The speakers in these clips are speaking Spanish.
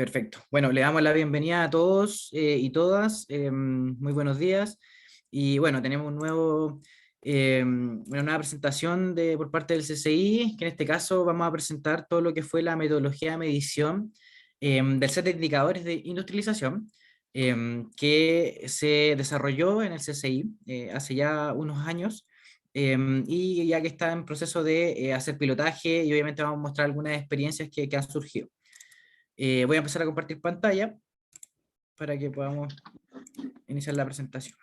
Perfecto. Bueno, le damos la bienvenida a todos y todas. Muy buenos días. Y bueno, tenemos una nueva presentación por parte del CCI, que en este caso vamos a presentar todo lo que fue la metodología de medición del set de indicadores de industrialización que se desarrolló en el CCI hace ya unos años. Y ya que está en proceso de hacer pilotaje y obviamente vamos a mostrar algunas experiencias que han surgido. Voy a empezar a compartir pantalla para que podamos iniciar la presentación.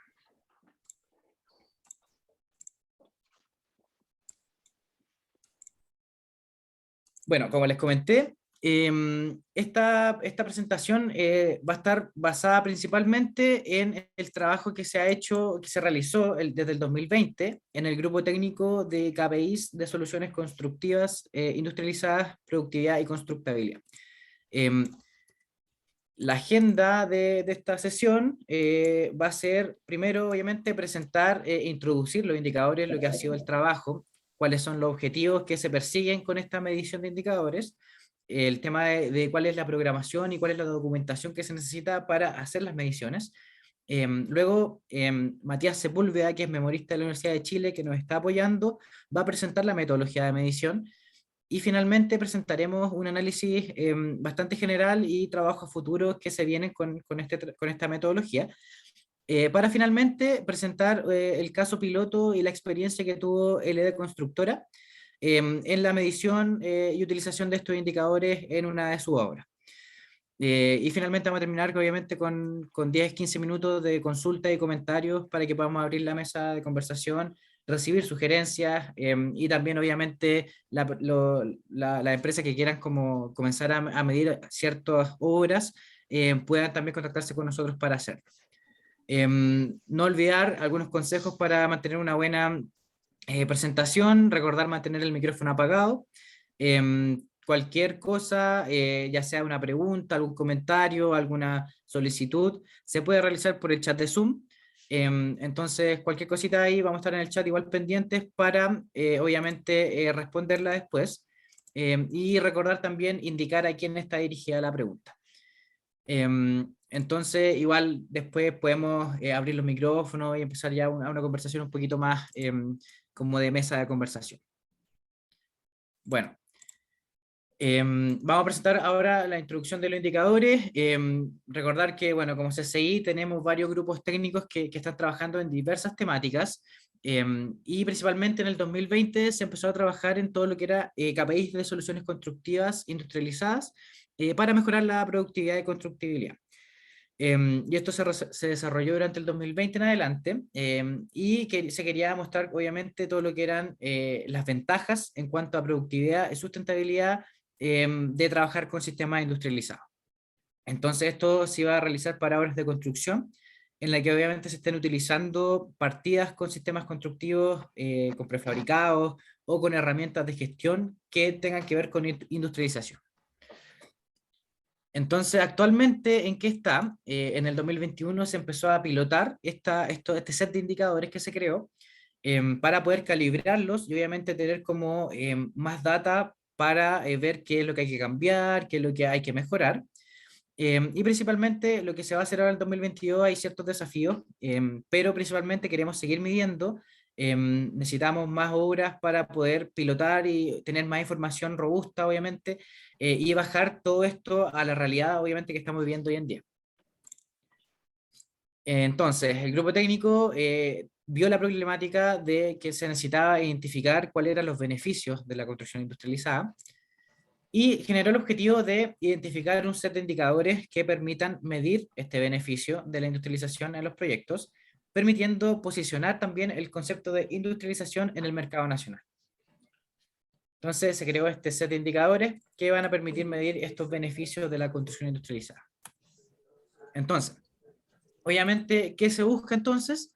Bueno, como les comenté, esta presentación va a estar basada principalmente en el trabajo que se ha hecho, que se realizó desde el 2020 en el grupo técnico de KPIs de soluciones constructivas, industrializadas, productividad y constructabilidad. La agenda de esta sesión va a ser, primero, obviamente, presentar e introducir los indicadores, lo que ha sido el trabajo, cuáles son los objetivos que se persiguen con esta medición de indicadores, el tema de cuál es la programación y cuál es la documentación que se necesita para hacer las mediciones. Luego, Matías Sepúlveda, que es memorista de la Universidad de Chile, que nos está apoyando, va a presentar la metodología de medición. Y finalmente presentaremos un análisis bastante general y trabajos futuros que se vienen con esta metodología, para finalmente presentar el caso piloto y la experiencia que tuvo LD Constructora en la medición y utilización de estos indicadores en una de sus obras. Y finalmente vamos a terminar obviamente con 10-15 minutos de consulta y comentarios para que podamos abrir la mesa de conversación, recibir sugerencias y también obviamente las empresas que quieran como comenzar a medir ciertas obras puedan también contactarse con nosotros para hacerlo. No olvidar algunos consejos para mantener una buena presentación, recordar mantener el micrófono apagado. Cualquier cosa, ya sea una pregunta, algún comentario, alguna solicitud, se puede realizar por el chat de Zoom. Entonces, cualquier cosita ahí, vamos a estar en el chat igual pendientes para, obviamente, responderla después. Y recordar también indicar a quién está dirigida la pregunta. Entonces, igual después podemos abrir los micrófonos y empezar ya una conversación un poquito más como de mesa de conversación. Bueno, vamos a presentar ahora la introducción de los indicadores. Recordar que, bueno, como CCI tenemos varios grupos técnicos que están trabajando en diversas temáticas y principalmente en el 2020 se empezó a trabajar en todo lo que era KPIs de soluciones constructivas industrializadas para mejorar la productividad y constructibilidad. Y esto se desarrolló durante el 2020 en adelante y que se quería mostrar obviamente todo lo que eran las ventajas en cuanto a productividad y sustentabilidad de trabajar con sistemas industrializados. Entonces esto se iba a realizar para obras de construcción en la que obviamente se estén utilizando partidas con sistemas constructivos, con prefabricados o con herramientas de gestión que tengan que ver con industrialización. Entonces, actualmente, ¿en qué está? En el 2021 se empezó a pilotar este set de indicadores que se creó para poder calibrarlos y obviamente tener como más data para ver qué es lo que hay que cambiar, qué es lo que hay que mejorar. Y principalmente lo que se va a hacer ahora en el 2022 hay ciertos desafíos, pero principalmente queremos seguir midiendo. Necesitamos más obras para poder pilotar y tener más información robusta, obviamente, y bajar todo esto a la realidad, obviamente, que estamos viviendo hoy en día. Entonces, el grupo técnico vio la problemática de que se necesitaba identificar cuáles eran los beneficios de la construcción industrializada y generó el objetivo de identificar un set de indicadores que permitan medir este beneficio de la industrialización en los proyectos, permitiendo posicionar también el concepto de industrialización en el mercado nacional. Entonces se creó este set de indicadores que van a permitir medir estos beneficios de la construcción industrializada. Entonces, obviamente, ¿qué se busca entonces?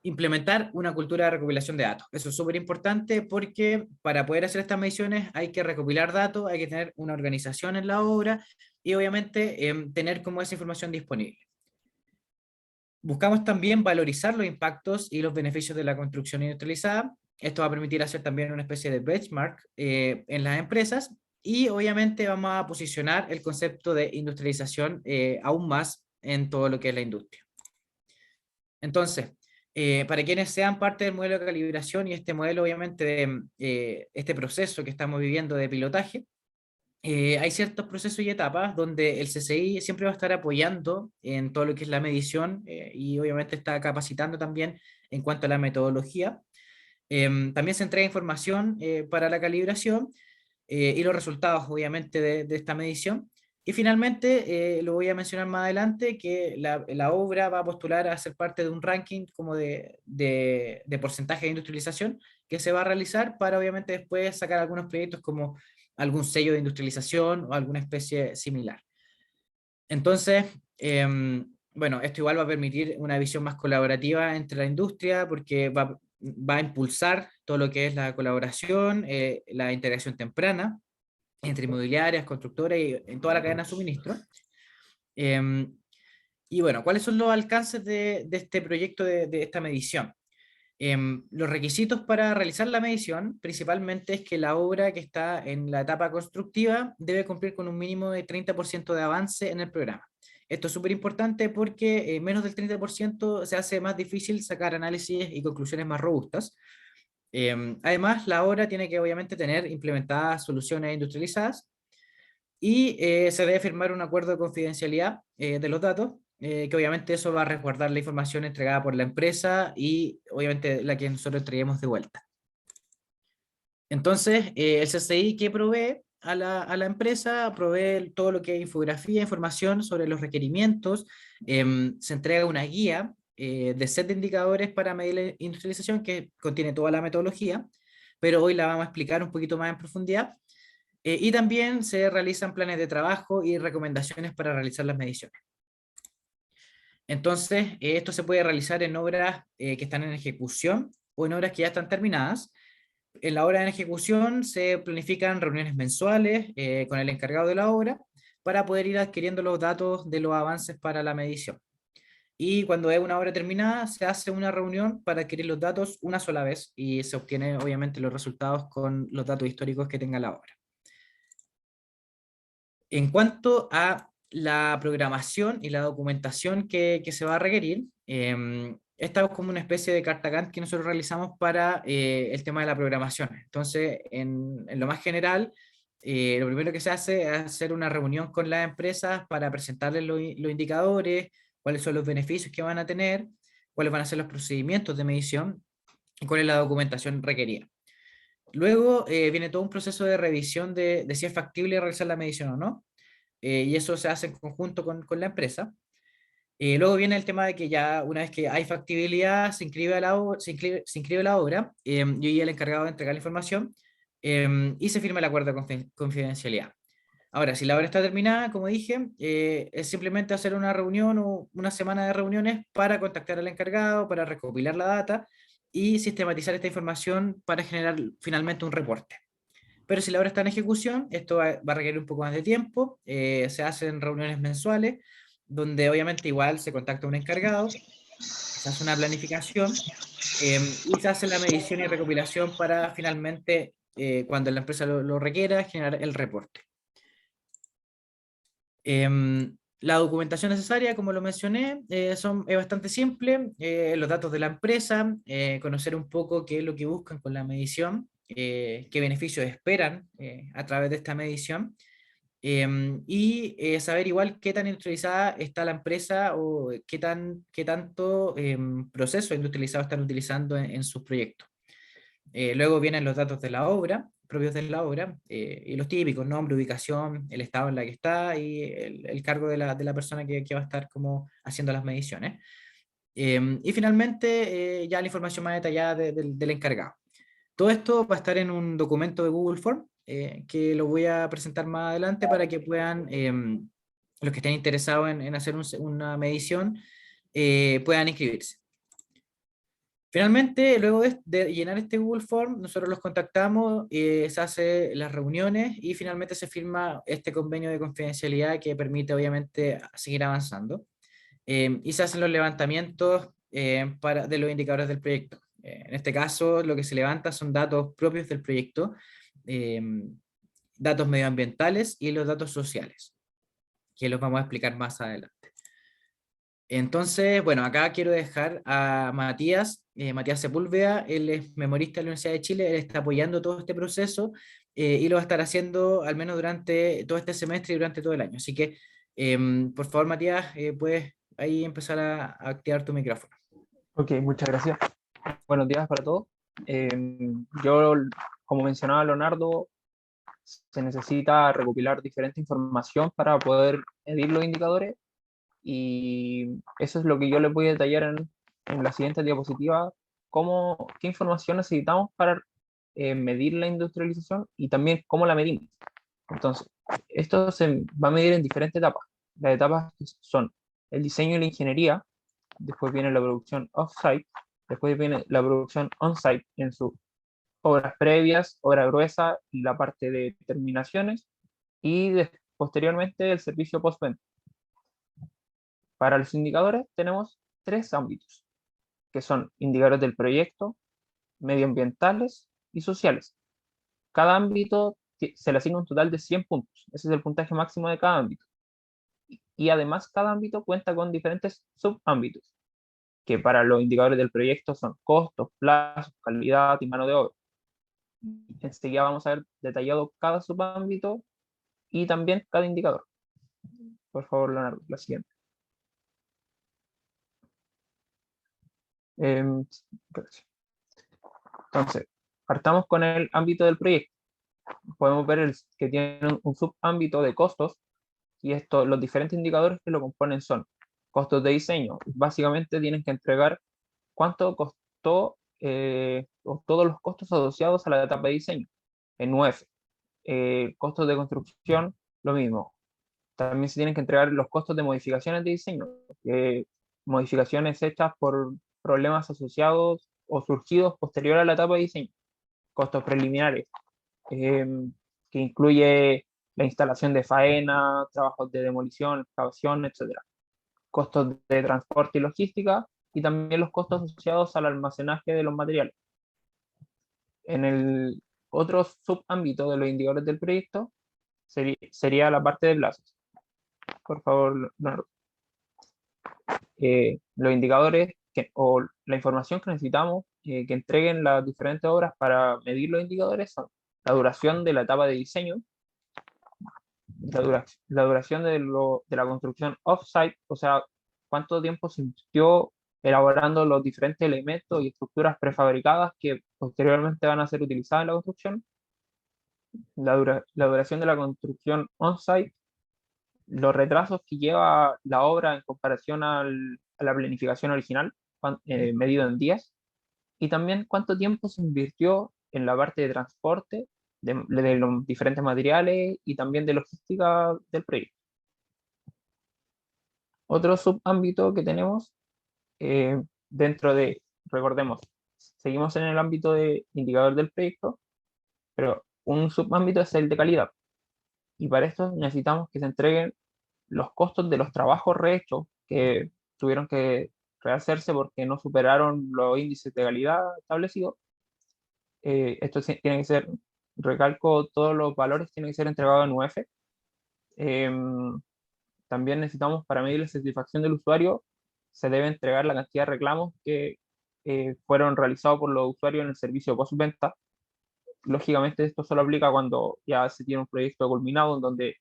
Implementar una cultura de recopilación de datos. Eso es súper importante porque para poder hacer estas mediciones hay que recopilar datos, hay que tener una organización en la obra y obviamente tener como esa información disponible. Buscamos también valorizar los impactos y los beneficios de la construcción industrializada. Esto va a permitir hacer también una especie de benchmark en las empresas y obviamente vamos a posicionar el concepto de industrialización aún más en todo lo que es la industria. Entonces, para quienes sean parte del modelo de calibración y este modelo, obviamente, de este proceso que estamos viviendo de pilotaje, hay ciertos procesos y etapas donde el CCI siempre va a estar apoyando en todo lo que es la medición y obviamente está capacitando también en cuanto a la metodología. También se entrega información para la calibración y los resultados, obviamente, de esta medición. Y finalmente, lo voy a mencionar más adelante, que la obra va a postular a ser parte de un ranking como de porcentaje de industrialización que se va a realizar para obviamente después sacar algunos proyectos como algún sello de industrialización o alguna especie similar. Entonces, bueno, esto igual va a permitir una visión más colaborativa entre la industria porque va a impulsar todo lo que es la colaboración, la integración temprana entre inmobiliarias, constructoras y en toda la cadena de suministro. Em, y bueno, ¿cuáles son los alcances de este proyecto de esta medición? Los requisitos para realizar la medición principalmente es que la obra que está en la etapa constructiva debe cumplir con un mínimo de 30% de avance en el programa. Esto es súper importante porque menos del 30% se hace más difícil sacar análisis y conclusiones más robustas. Además, la obra tiene que obviamente tener implementadas soluciones industrializadas y se debe firmar un acuerdo de confidencialidad de los datos, que obviamente eso va a resguardar la información entregada por la empresa y obviamente la que nosotros entreguemos de vuelta. Entonces, el CCI que provee a la empresa, provee todo lo que es infografía, información sobre los requerimientos, se entrega una guía de set de indicadores para medir la industrialización que contiene toda la metodología, pero hoy la vamos a explicar un poquito más en profundidad. Y también se realizan planes de trabajo y recomendaciones para realizar las mediciones. Entonces, esto se puede realizar en obras que están en ejecución o en obras que ya están terminadas. En la obra en ejecución se planifican reuniones mensuales con el encargado de la obra para poder ir adquiriendo los datos de los avances para la medición. Y cuando es una obra terminada, se hace una reunión para adquirir los datos una sola vez y se obtienen obviamente los resultados con los datos históricos que tenga la obra. En cuanto a la programación y la documentación que se va a requerir, esta es como una especie de carta Gantt que nosotros realizamos para el tema de la programación. Entonces, en lo más general, lo primero que se hace es hacer una reunión con las empresas para presentarles los indicadores, cuáles son los beneficios que van a tener, cuáles van a ser los procedimientos de medición y cuál es la documentación requerida. Luego viene todo un proceso de revisión de si es factible realizar la medición o no, y eso se hace en conjunto con la empresa. Luego viene el tema de que ya una vez que hay factibilidad, se inscribe, se inscribe la obra, yo y el encargado de entregar la información, y se firma el acuerdo de confidencialidad. Ahora, si la obra está terminada, como dije, es simplemente hacer una reunión o una semana de reuniones para contactar al encargado, para recopilar la data y sistematizar esta información para generar finalmente un reporte. Pero si la obra está en ejecución, esto va a requerir un poco más de tiempo, se hacen reuniones mensuales, donde obviamente igual se contacta a un encargado, se hace una planificación y se hace la medición y recopilación para finalmente, cuando la empresa lo requiera, generar el reporte. La documentación necesaria, como lo mencioné, es bastante simple, los datos de la empresa, conocer un poco qué es lo que buscan con la medición, qué beneficios esperan a través de esta medición, y saber igual qué tan industrializada está la empresa o qué tanto proceso industrializado están utilizando en sus proyectos. Luego vienen los datos de la obra, propios de la obra, y los típicos, nombre, ubicación, el estado en la que está y el cargo de la persona que va a estar como haciendo las mediciones. Y finalmente, ya la información más detallada del encargado. Todo esto va a estar en un documento de Google Form, que lo voy a presentar más adelante para que puedan, los que estén interesados en hacer una medición, puedan inscribirse. Finalmente, luego de llenar este Google Form, nosotros los contactamos, se hace las reuniones y finalmente se firma este convenio de confidencialidad que permite obviamente seguir avanzando. Y se hacen los levantamientos de los indicadores del proyecto. En este caso, lo que se levanta son datos propios del proyecto, datos medioambientales y los datos sociales, que los vamos a explicar más adelante. Entonces, bueno, acá quiero dejar a Matías, Matías Sepúlveda, él es memorista de la Universidad de Chile, él está apoyando todo este proceso y lo va a estar haciendo al menos durante todo este semestre y durante todo el año. Así que, por favor, Matías, puedes ahí empezar a activar tu micrófono. Ok, muchas gracias. Buenos días para todos. Yo, como mencionaba Leonardo, se necesita recopilar diferente información para poder medir los indicadores y eso es lo que yo les voy a detallar en la siguiente diapositiva, qué información necesitamos para medir la industrialización y también cómo la medimos. Entonces, esto se va a medir en diferentes etapas. Las etapas son el diseño y la ingeniería, después viene la producción off-site, después viene la producción on-site en sus obras previas, obra gruesa y la parte de terminaciones, y posteriormente el servicio postventa. Para los indicadores tenemos tres ámbitos, que son indicadores del proyecto, medioambientales y sociales. Cada ámbito se le asigna un total de 100 puntos. Ese es el puntaje máximo de cada ámbito. Y además cada ámbito cuenta con diferentes subámbitos, que para los indicadores del proyecto son costos, plazos, calidad y mano de obra. Enseguida vamos a ver detallado cada subámbito y también cada indicador. Por favor, Leonardo, la siguiente. Gracias. Entonces, partamos con el ámbito del proyecto. Podemos ver que tiene un subámbito de costos y los diferentes indicadores que lo componen son costos de diseño. Básicamente tienen que entregar cuánto costó todos los costos asociados a la etapa de diseño en UF. Costos de construcción, lo mismo. También se tienen que entregar los costos de modificaciones de diseño, modificaciones hechas por problemas asociados o surgidos posterior a la etapa de diseño. Costos preliminares, eh, que incluye la instalación de faena, trabajos de demolición, excavación, etcétera. Costos de transporte y logística, y también los costos asociados al almacenaje de los materiales. En el otro subámbito de los indicadores del proyecto sería la parte de plazos. Por favor, Leonardo. Los indicadores o la información que necesitamos que entreguen las diferentes obras para medir los indicadores son la duración de la etapa de diseño, la duración de la construcción off-site, o sea, cuánto tiempo se invirtió elaborando los diferentes elementos y estructuras prefabricadas que posteriormente van a ser utilizadas en la construcción, la duración de la construcción on-site, los retrasos que lleva la obra en comparación a la planificación original, medido en días, y también cuánto tiempo se invirtió en la parte de transporte de los diferentes materiales y también de logística del proyecto. Otro subámbito que tenemos dentro de, recordemos, seguimos en el ámbito de indicador del proyecto, pero un subámbito es el de calidad. Y para esto necesitamos que se entreguen los costos de los trabajos rehechos que tuvieron que rehacerse porque no superaron los índices de calidad establecidos. Esto tiene que ser, recalco, todos los valores tienen que ser entregados en UF. También necesitamos, para medir la satisfacción del usuario, se debe entregar la cantidad de reclamos que fueron realizados por los usuarios en el servicio postventa. Lógicamente esto solo aplica cuando ya se tiene un proyecto culminado en donde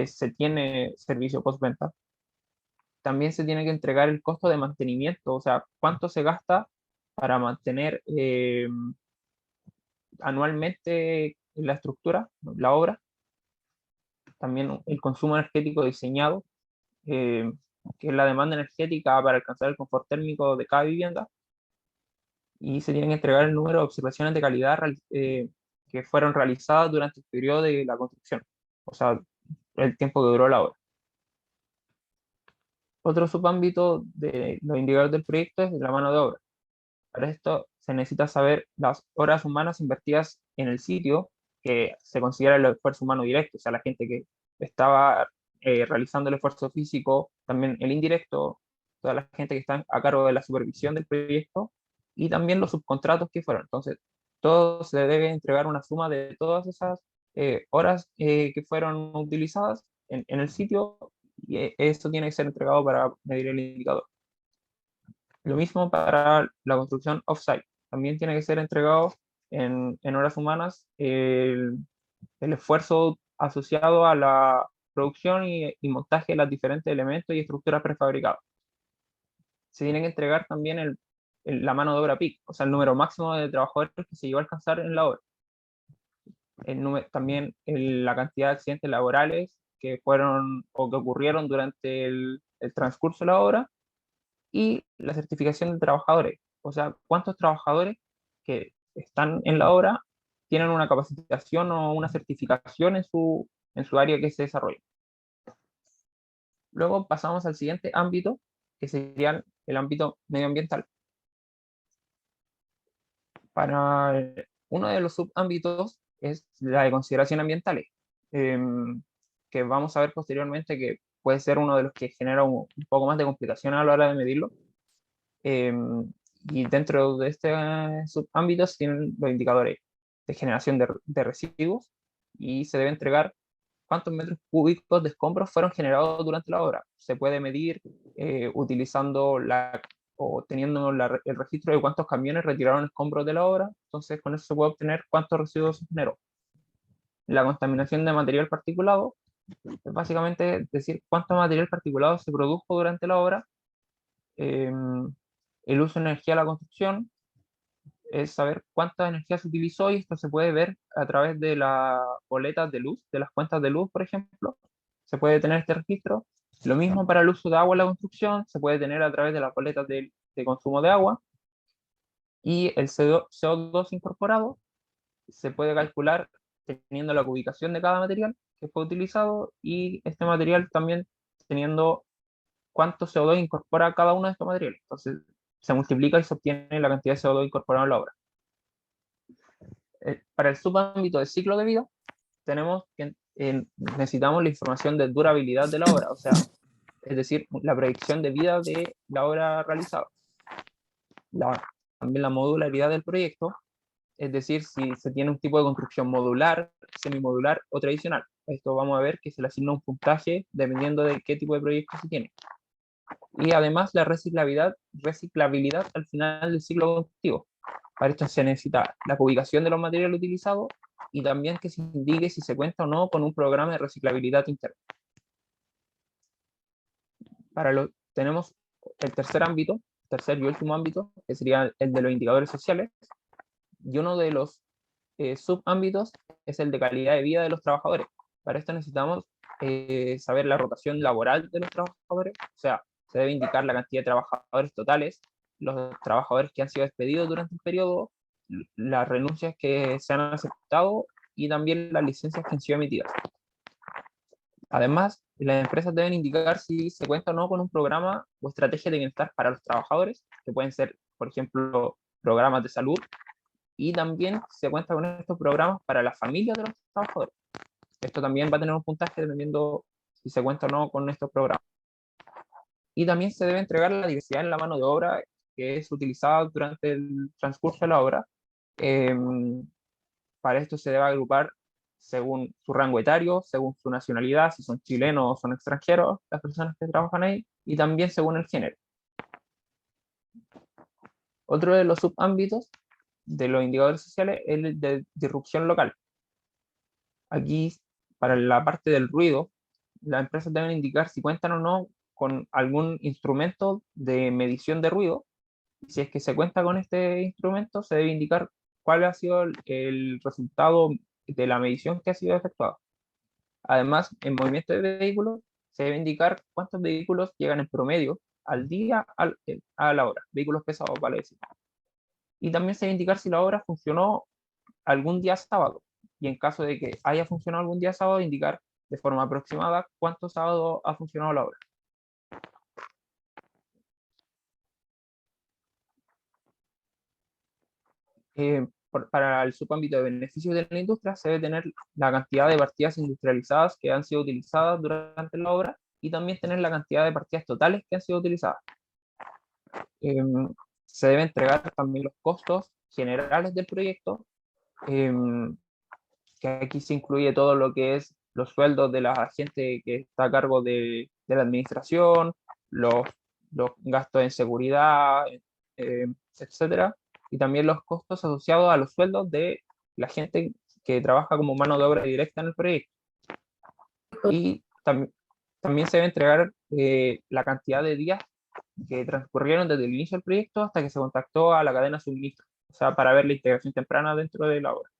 se tiene servicio postventa. También se tiene que entregar el costo de mantenimiento, o sea, cuánto se gasta para mantener anualmente la estructura, la obra. También el consumo energético diseñado, que es la demanda energética para alcanzar el confort térmico de cada vivienda. Y se tienen que entregar el número de observaciones de calidad que fueron realizadas durante el periodo de la construcción, o sea, el tiempo que duró la obra. Otro subámbito de los indicadores del proyecto es la mano de obra. Para esto se necesita saber las horas humanas invertidas en el sitio, que se considera el esfuerzo humano directo, o sea, la gente que estaba realizando el esfuerzo físico, también el indirecto, toda la gente que está a cargo de la supervisión del proyecto, y también los subcontratos que fueron. Entonces, todo se debe entregar una suma de todas esas horas que fueron utilizadas en el sitio, y esto tiene que ser entregado para medir el indicador. Lo mismo para la construcción off-site. También tiene que ser entregado en horas humanas el esfuerzo asociado a la producción y montaje de los diferentes elementos y estructuras prefabricadas. Se tiene que entregar también la mano de obra peak, o sea, el número máximo de trabajadores que se llegó a alcanzar en la obra. También la cantidad de accidentes laborales que fueron o que ocurrieron durante el transcurso de la obra, y la certificación de trabajadores, o sea, cuántos trabajadores que están en la obra tienen una capacitación o una certificación en su área que se desarrolla. Luego pasamos al siguiente ámbito, que sería el ámbito medioambiental. Para uno de los subámbitos es la de consideraciones ambientales, que vamos a ver posteriormente que puede ser uno de los que genera un poco más de complicación a la hora de medirlo. Y dentro de este subámbito se tienen los indicadores de generación de residuos, y se debe entregar cuántos metros cúbicos de escombros fueron generados durante la obra. Se puede medir utilizando o teniendo el registro de cuántos camiones retiraron escombros de la obra. Entonces con eso se puede obtener cuántos residuos se generó. La contaminación de material particulado es básicamente decir cuánto material particulado se produjo durante la obra. El uso de energía de la construcción es saber cuánta energía se utilizó, y esto se puede ver a través de las boletas de luz, de las cuentas de luz, por ejemplo. Se puede tener este registro. Lo mismo para el uso de agua en la construcción, se puede tener a través de las boletas de consumo de agua. Y el CO2 incorporado se puede calcular teniendo la ubicación de cada material que fue utilizado, y este material también teniendo cuánto CO2 incorpora cada uno de estos materiales. Entonces se multiplica y se obtiene la cantidad de CO2 incorporado en la obra. Para el subámbito del ciclo de vida, tenemos que necesitamos la información de durabilidad de la obra, o sea, es decir, la predicción de vida de la obra realizada. También la modularidad del proyecto, es decir, si se tiene un tipo de construcción modular, semimodular o tradicional. Esto vamos a ver que se le asigna un puntaje dependiendo de qué tipo de proyecto se tiene. Y además la reciclabilidad al final del ciclo constructivo. Para esto se necesita la ubicación de los materiales utilizados, y también que se indique si se cuenta o no con un programa de reciclabilidad interno. Tenemos el tercer y último ámbito, que sería el de los indicadores sociales, y uno de los subámbitos es el de calidad de vida de los trabajadores. Para esto necesitamos saber la rotación laboral de los trabajadores, o sea, se debe indicar la cantidad de trabajadores totales, los trabajadores que han sido despedidos durante el periodo, las renuncias que se han aceptado, y también las licencias que han sido emitidas. Además, las empresas deben indicar si se cuenta o no con un programa o estrategia de bienestar para los trabajadores, que pueden ser, por ejemplo, programas de salud, y también se cuenta con estos programas para las familias de los trabajadores. Esto también va a tener un puntaje dependiendo si se cuenta o no con estos programas. Y también se debe entregar la diversidad en la mano de obra que es utilizada durante el transcurso de la obra. Para esto se debe agrupar según su rango etario, según su nacionalidad, si son chilenos o son extranjeros las personas que trabajan ahí, y también según el género. Otro de los subámbitos de los indicadores sociales es el de disrupción local. Aquí, para la parte del ruido, las empresas deben indicar si cuentan o no con algún instrumento de medición de ruido. Si es que se cuenta con este instrumento, se debe indicar cuál ha sido el resultado de la medición que ha sido efectuada. Además, en movimiento de vehículos, se debe indicar cuántos vehículos llegan en promedio al día a la hora, vehículos pesados, vale decir. Y también se debe indicar si la obra funcionó algún día sábado, y en caso de que haya funcionado algún día sábado, indicar de forma aproximada cuántos sábados ha funcionado la obra. Para el subámbito de beneficios de la industria, se debe tener la cantidad de partidas industrializadas que han sido utilizadas durante la obra, y también tener la cantidad de partidas totales que han sido utilizadas. Se debe entregar también los costos generales del proyecto, que aquí se incluye todo lo que es los sueldos de la gente que está a cargo de la administración, los, los gastos en seguridad, etcétera, y también los costos asociados a los sueldos de la gente que trabaja como mano de obra directa en el proyecto. Y también se debe entregar la cantidad de días que transcurrieron desde el inicio del proyecto hasta que se contactó a la cadena de suministro, o sea, para ver la integración temprana dentro de la obra.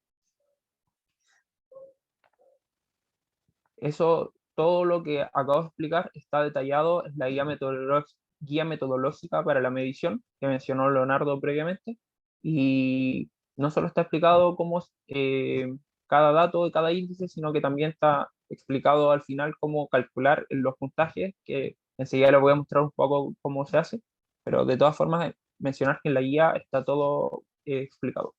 Eso, todo lo que acabo de explicar está detallado en la guía metodológica para la medición que mencionó Leonardo previamente, y no solo está explicado cómo cada dato de cada índice, sino que también está explicado al final cómo calcular los puntajes, que enseguida les voy a mostrar un poco cómo se hace, pero de todas formas mencionar que en la guía está todo explicado.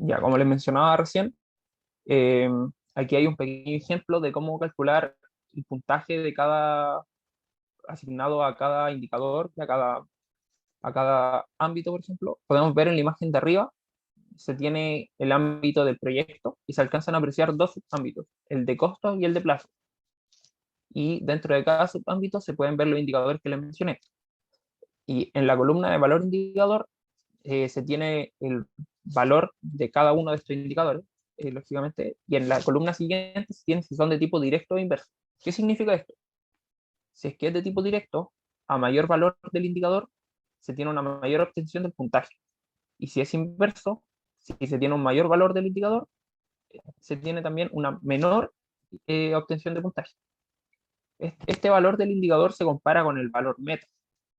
Ya, como les mencionaba recién, Eh, aquí hay un pequeño ejemplo de cómo calcular el puntaje de cada, asignado a cada indicador, a cada ámbito, por ejemplo. Podemos ver en la imagen de arriba, se tiene el ámbito del proyecto y se alcanzan a apreciar dos subámbitos, el de costo y el de plazo. Y dentro de cada subámbito se pueden ver los indicadores que les mencioné. Y en la columna de valor indicador se tiene el valor de cada uno de estos indicadores, lógicamente, y en la columna siguiente se tiene si son de tipo directo o inverso. ¿Qué significa esto? Si es que es de tipo directo, a mayor valor del indicador, se tiene una mayor obtención del puntaje. Y si es inverso, si se tiene un mayor valor del indicador, se tiene también una menor obtención de puntaje. Este valor del indicador se compara con el valor meta.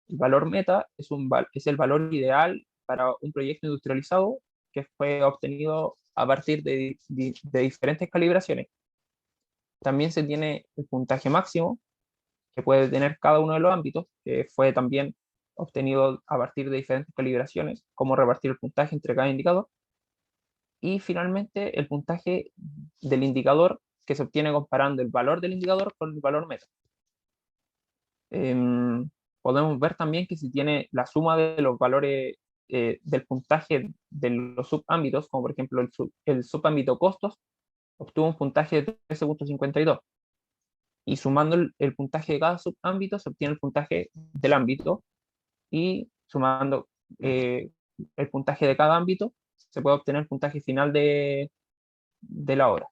El valor meta es el valor ideal para un proyecto industrializado que fue obtenido a partir de diferentes calibraciones. También se tiene el puntaje máximo que puede tener cada uno de los ámbitos, que fue también obtenido a partir de diferentes calibraciones, cómo repartir el puntaje entre cada indicador. Y finalmente el puntaje del indicador que se obtiene comparando el valor del indicador con el valor meta. Podemos ver también que si tiene la suma de los valores del puntaje de los subámbitos, como por ejemplo el subámbito costos, obtuvo un puntaje de 13.52. Y sumando el puntaje de cada subámbito se obtiene el puntaje del ámbito, y sumando el puntaje de cada ámbito se puede obtener el puntaje final de la obra.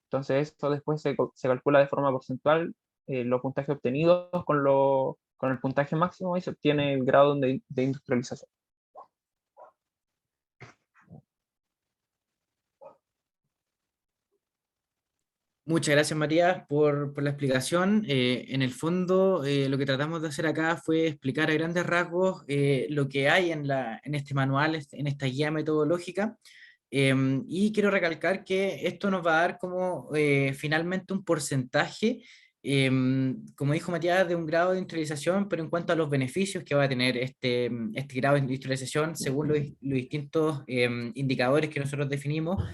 Entonces esto después se calcula de forma porcentual los puntajes obtenidos con el puntaje máximo y se obtiene el grado de industrialización. Muchas gracias, Matías, por la explicación. En el fondo, lo que tratamos de hacer acá fue explicar a grandes rasgos lo que hay en este manual, en esta guía metodológica. Y quiero recalcar que esto nos va a dar como finalmente un porcentaje, como dijo Matías, de un grado de industrialización, pero en cuanto a los beneficios que va a tener este grado de industrialización según los distintos indicadores que nosotros definimos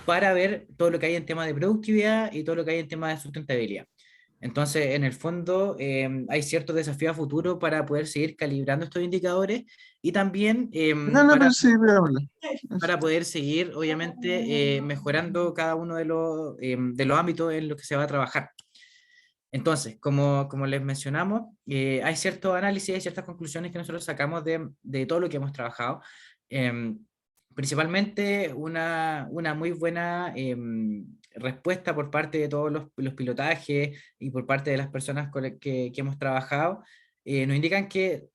para ver todo lo que hay en tema de productividad y todo lo que hay en tema de sustentabilidad. Entonces, en el fondo, hay ciertos desafíos a futuro para poder seguir calibrando estos indicadores y también No, no, pero sí, veámosla. para poder seguir, obviamente, mejorando cada uno de los ámbitos en los que se va a trabajar. Entonces, como les mencionamos, hay ciertos análisis, hay ciertas conclusiones que nosotros sacamos de todo lo que hemos trabajado. Principalmente una muy buena respuesta por parte de todos los pilotajes y por parte de las personas con las que hemos trabajado, nos indican que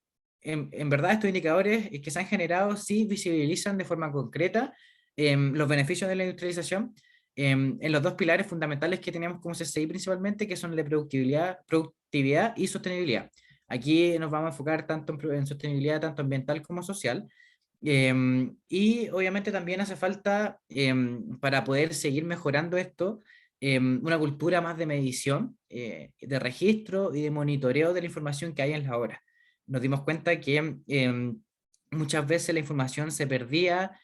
en verdad estos indicadores que se han generado sí visibilizan de forma concreta los beneficios de la industrialización en los dos pilares fundamentales que tenemos como CCI principalmente, que son la productividad y sostenibilidad. Aquí nos vamos a enfocar tanto en sostenibilidad, tanto ambiental como social. Y obviamente también hace falta, para poder seguir mejorando esto, una cultura más de medición, de registro y de monitoreo de la información que hay en la obra. Nos dimos cuenta que muchas veces la información se perdía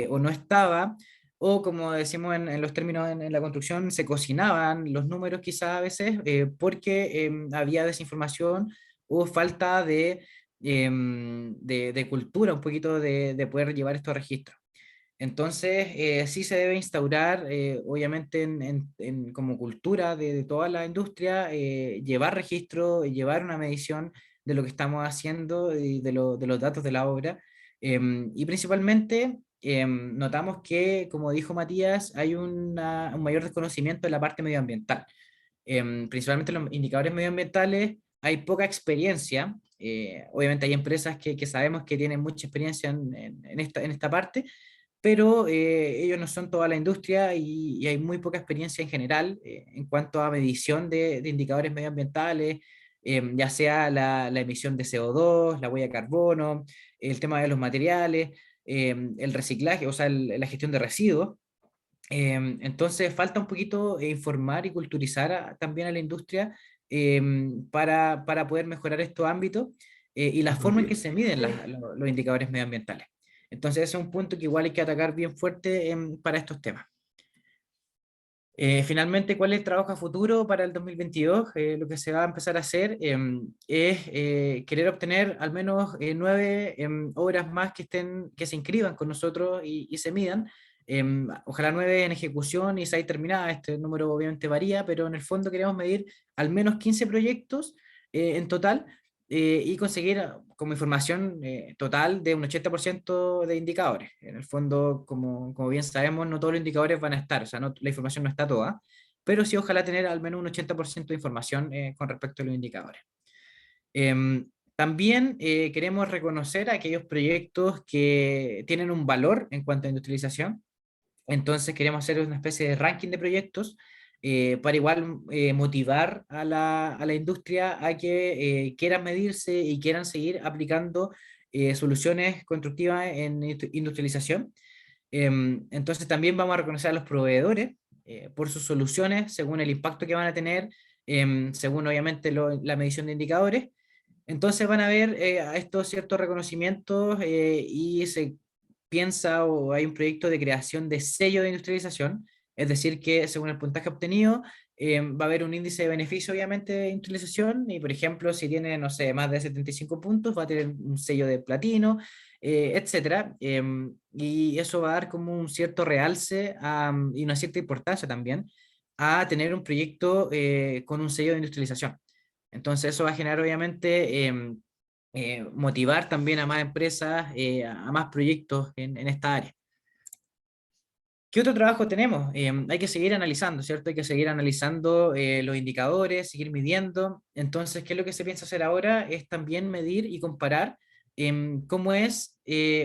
o no estaba, o como decimos en los términos en la construcción, se cocinaban los números quizás a veces porque había desinformación o falta de de cultura, un poquito de poder llevar estos registros. Entonces, sí se debe instaurar, obviamente, como cultura de toda la industria, llevar registro, llevar una medición de lo que estamos haciendo y de los datos de la obra. Y principalmente, notamos que, como dijo Matías, hay un mayor desconocimiento de la parte medioambiental. Principalmente los indicadores medioambientales, hay poca experiencia. Obviamente hay empresas que sabemos que tienen mucha experiencia en esta parte, pero ellos no son toda la industria y hay muy poca experiencia en general en cuanto a medición de indicadores medioambientales, ya sea la emisión de CO2, la huella de carbono, el tema de los materiales, el reciclaje, o sea, la gestión de residuos. Entonces falta un poquito informar y culturizar también a la industria para poder mejorar estos ámbitos y la forma en que se miden los indicadores medioambientales. Entonces ese es un punto que igual hay que atacar bien fuerte para estos temas. Finalmente, ¿cuál es el trabajo a futuro para el 2022? Lo que se va a empezar a hacer es querer obtener al menos 9 obras más que se inscriban con nosotros y se midan. Ojalá 9 en ejecución y 6 terminadas. Este número obviamente varía, pero en el fondo queremos medir al menos 15 proyectos en total y conseguir como información total de un 80% de indicadores. En el fondo, como bien sabemos, no todos los indicadores van a estar, o sea, la información no está toda, pero sí ojalá tener al menos un 80% de información con respecto a los indicadores. También queremos reconocer aquellos proyectos que tienen un valor en cuanto a industrialización. Entonces queremos hacer una especie de ranking de proyectos para igual motivar a la industria a que quieran medirse y quieran seguir aplicando soluciones constructivas en industrialización. Entonces también vamos a reconocer a los proveedores por sus soluciones según el impacto que van a tener, según obviamente la medición de indicadores. Entonces van a ver a estos ciertos reconocimientos y se piensa o hay un proyecto de creación de sello de industrialización, es decir, que según el puntaje obtenido va a haber un índice de beneficio obviamente de industrialización y por ejemplo si tiene, no sé, más de 75 puntos va a tener un sello de platino, etcétera, y eso va a dar como un cierto realce y una cierta importancia también a tener un proyecto con un sello de industrialización. Entonces eso va a generar obviamente motivar también a más empresas, a más proyectos en esta área. ¿Qué otro trabajo tenemos? Hay que seguir analizando, ¿cierto? Hay que seguir analizando los indicadores, seguir midiendo. Entonces, ¿qué es lo que se piensa hacer ahora? Es también medir y comparar cómo es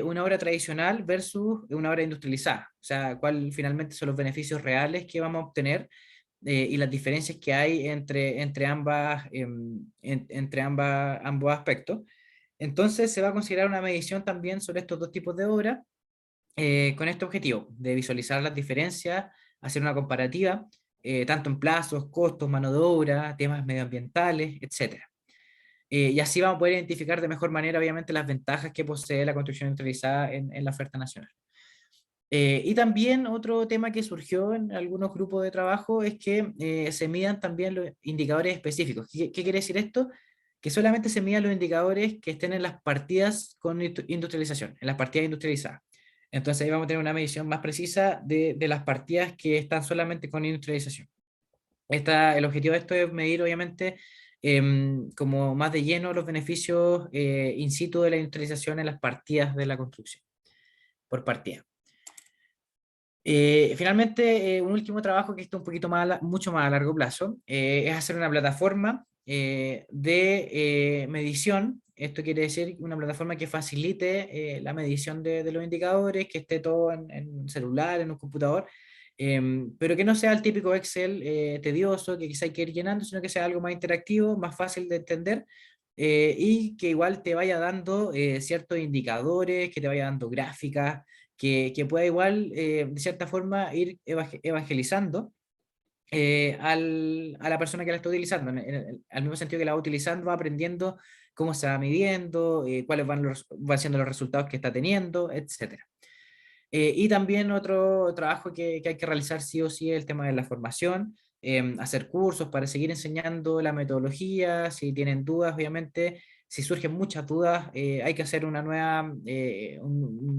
una obra tradicional versus una obra industrializada. O sea, cuáles finalmente son los beneficios reales que vamos a obtener y las diferencias que hay entre ambos aspectos. Entonces se va a considerar una medición también sobre estos dos tipos de obra con este objetivo, de visualizar las diferencias, hacer una comparativa, tanto en plazos, costos, mano de obra, temas medioambientales, etcétera. Y así vamos a poder identificar de mejor manera, obviamente, las ventajas que posee la construcción industrializada en la oferta nacional. Y también otro tema que surgió en algunos grupos de trabajo es que se midan también los indicadores específicos. ¿Qué quiere decir esto? Que solamente se midan los indicadores que estén en las partidas con industrialización, en las partidas industrializadas. Entonces ahí vamos a tener una medición más precisa de las partidas que están solamente con industrialización. El objetivo de esto es medir, obviamente, como más de lleno los beneficios in situ de la industrialización en las partidas de la construcción, por partida. Finalmente, un último trabajo que está un poquito mucho más a largo plazo, es hacer una plataforma de medición. Esto quiere decir una plataforma que facilite la medición de los indicadores, que esté todo en un celular, en un computador, pero que no sea el típico Excel tedioso que quizá hay que ir llenando, sino que sea algo más interactivo, más fácil de entender. Y que igual te vaya dando ciertos indicadores, que te vaya dando gráficas, que pueda igual, de cierta forma, ir evangelizando a la persona que la está utilizando. Al mismo sentido que la va utilizando, va aprendiendo cómo se va midiendo, cuáles van siendo los resultados que está teniendo, etc. Y también otro trabajo que hay que realizar sí o sí es el tema de la formación, hacer cursos para seguir enseñando la metodología, si tienen dudas, obviamente, si surgen muchas dudas, hay que hacer un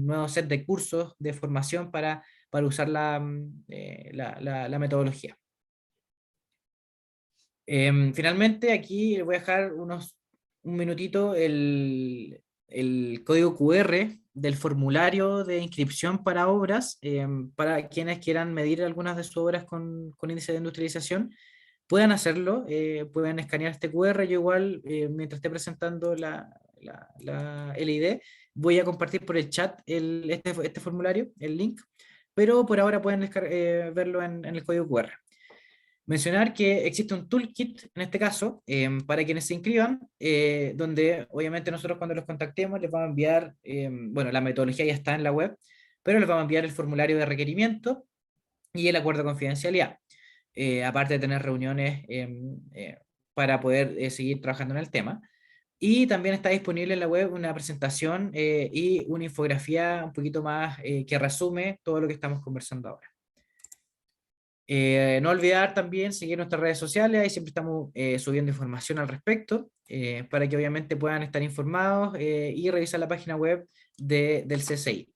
nuevo set de cursos de formación para usar la metodología. Finalmente, aquí les voy a dejar un minutito el código QR del formulario de inscripción para obras, para quienes quieran medir algunas de sus obras con índice de industrialización, puedan hacerlo, pueden escanear este QR. Yo igual, mientras esté presentando el ID, voy a compartir por el chat este formulario, el link, pero por ahora pueden verlo en el código QR. Mencionar que existe un toolkit, en este caso, para quienes se inscriban, donde obviamente nosotros cuando los contactemos les vamos a enviar, bueno, la metodología ya está en la web, pero les vamos a enviar el formulario de requerimiento y el acuerdo de confidencialidad, aparte de tener reuniones para poder seguir trabajando en el tema. Y también está disponible en la web una presentación y una infografía un poquito más que resume todo lo que estamos conversando ahora. No olvidar también seguir nuestras redes sociales, ahí siempre estamos subiendo información al respecto, para que obviamente puedan estar informados y revisar la página web del CCI.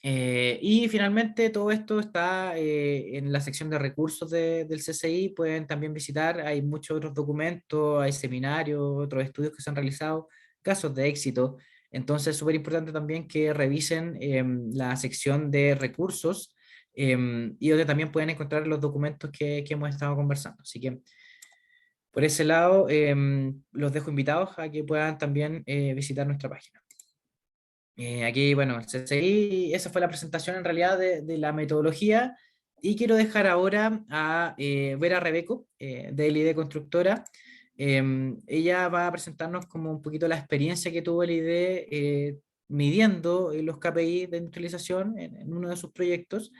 Y finalmente todo esto está en la sección de recursos del CCI, pueden también visitar, hay muchos otros documentos, hay seminarios, otros estudios que se han realizado, casos de éxito, entonces es súper importante también que revisen la sección de recursos, y donde también pueden encontrar los documentos que hemos estado conversando. Así que por ese lado los dejo invitados a que puedan también visitar nuestra página. Aquí, bueno, esa fue la presentación en realidad de la metodología, y quiero dejar ahora a Vera Rebeco, de LID Constructora. Ella va a presentarnos como un poquito la experiencia que tuvo LID midiendo los KPI de industrialización en uno de sus proyectos.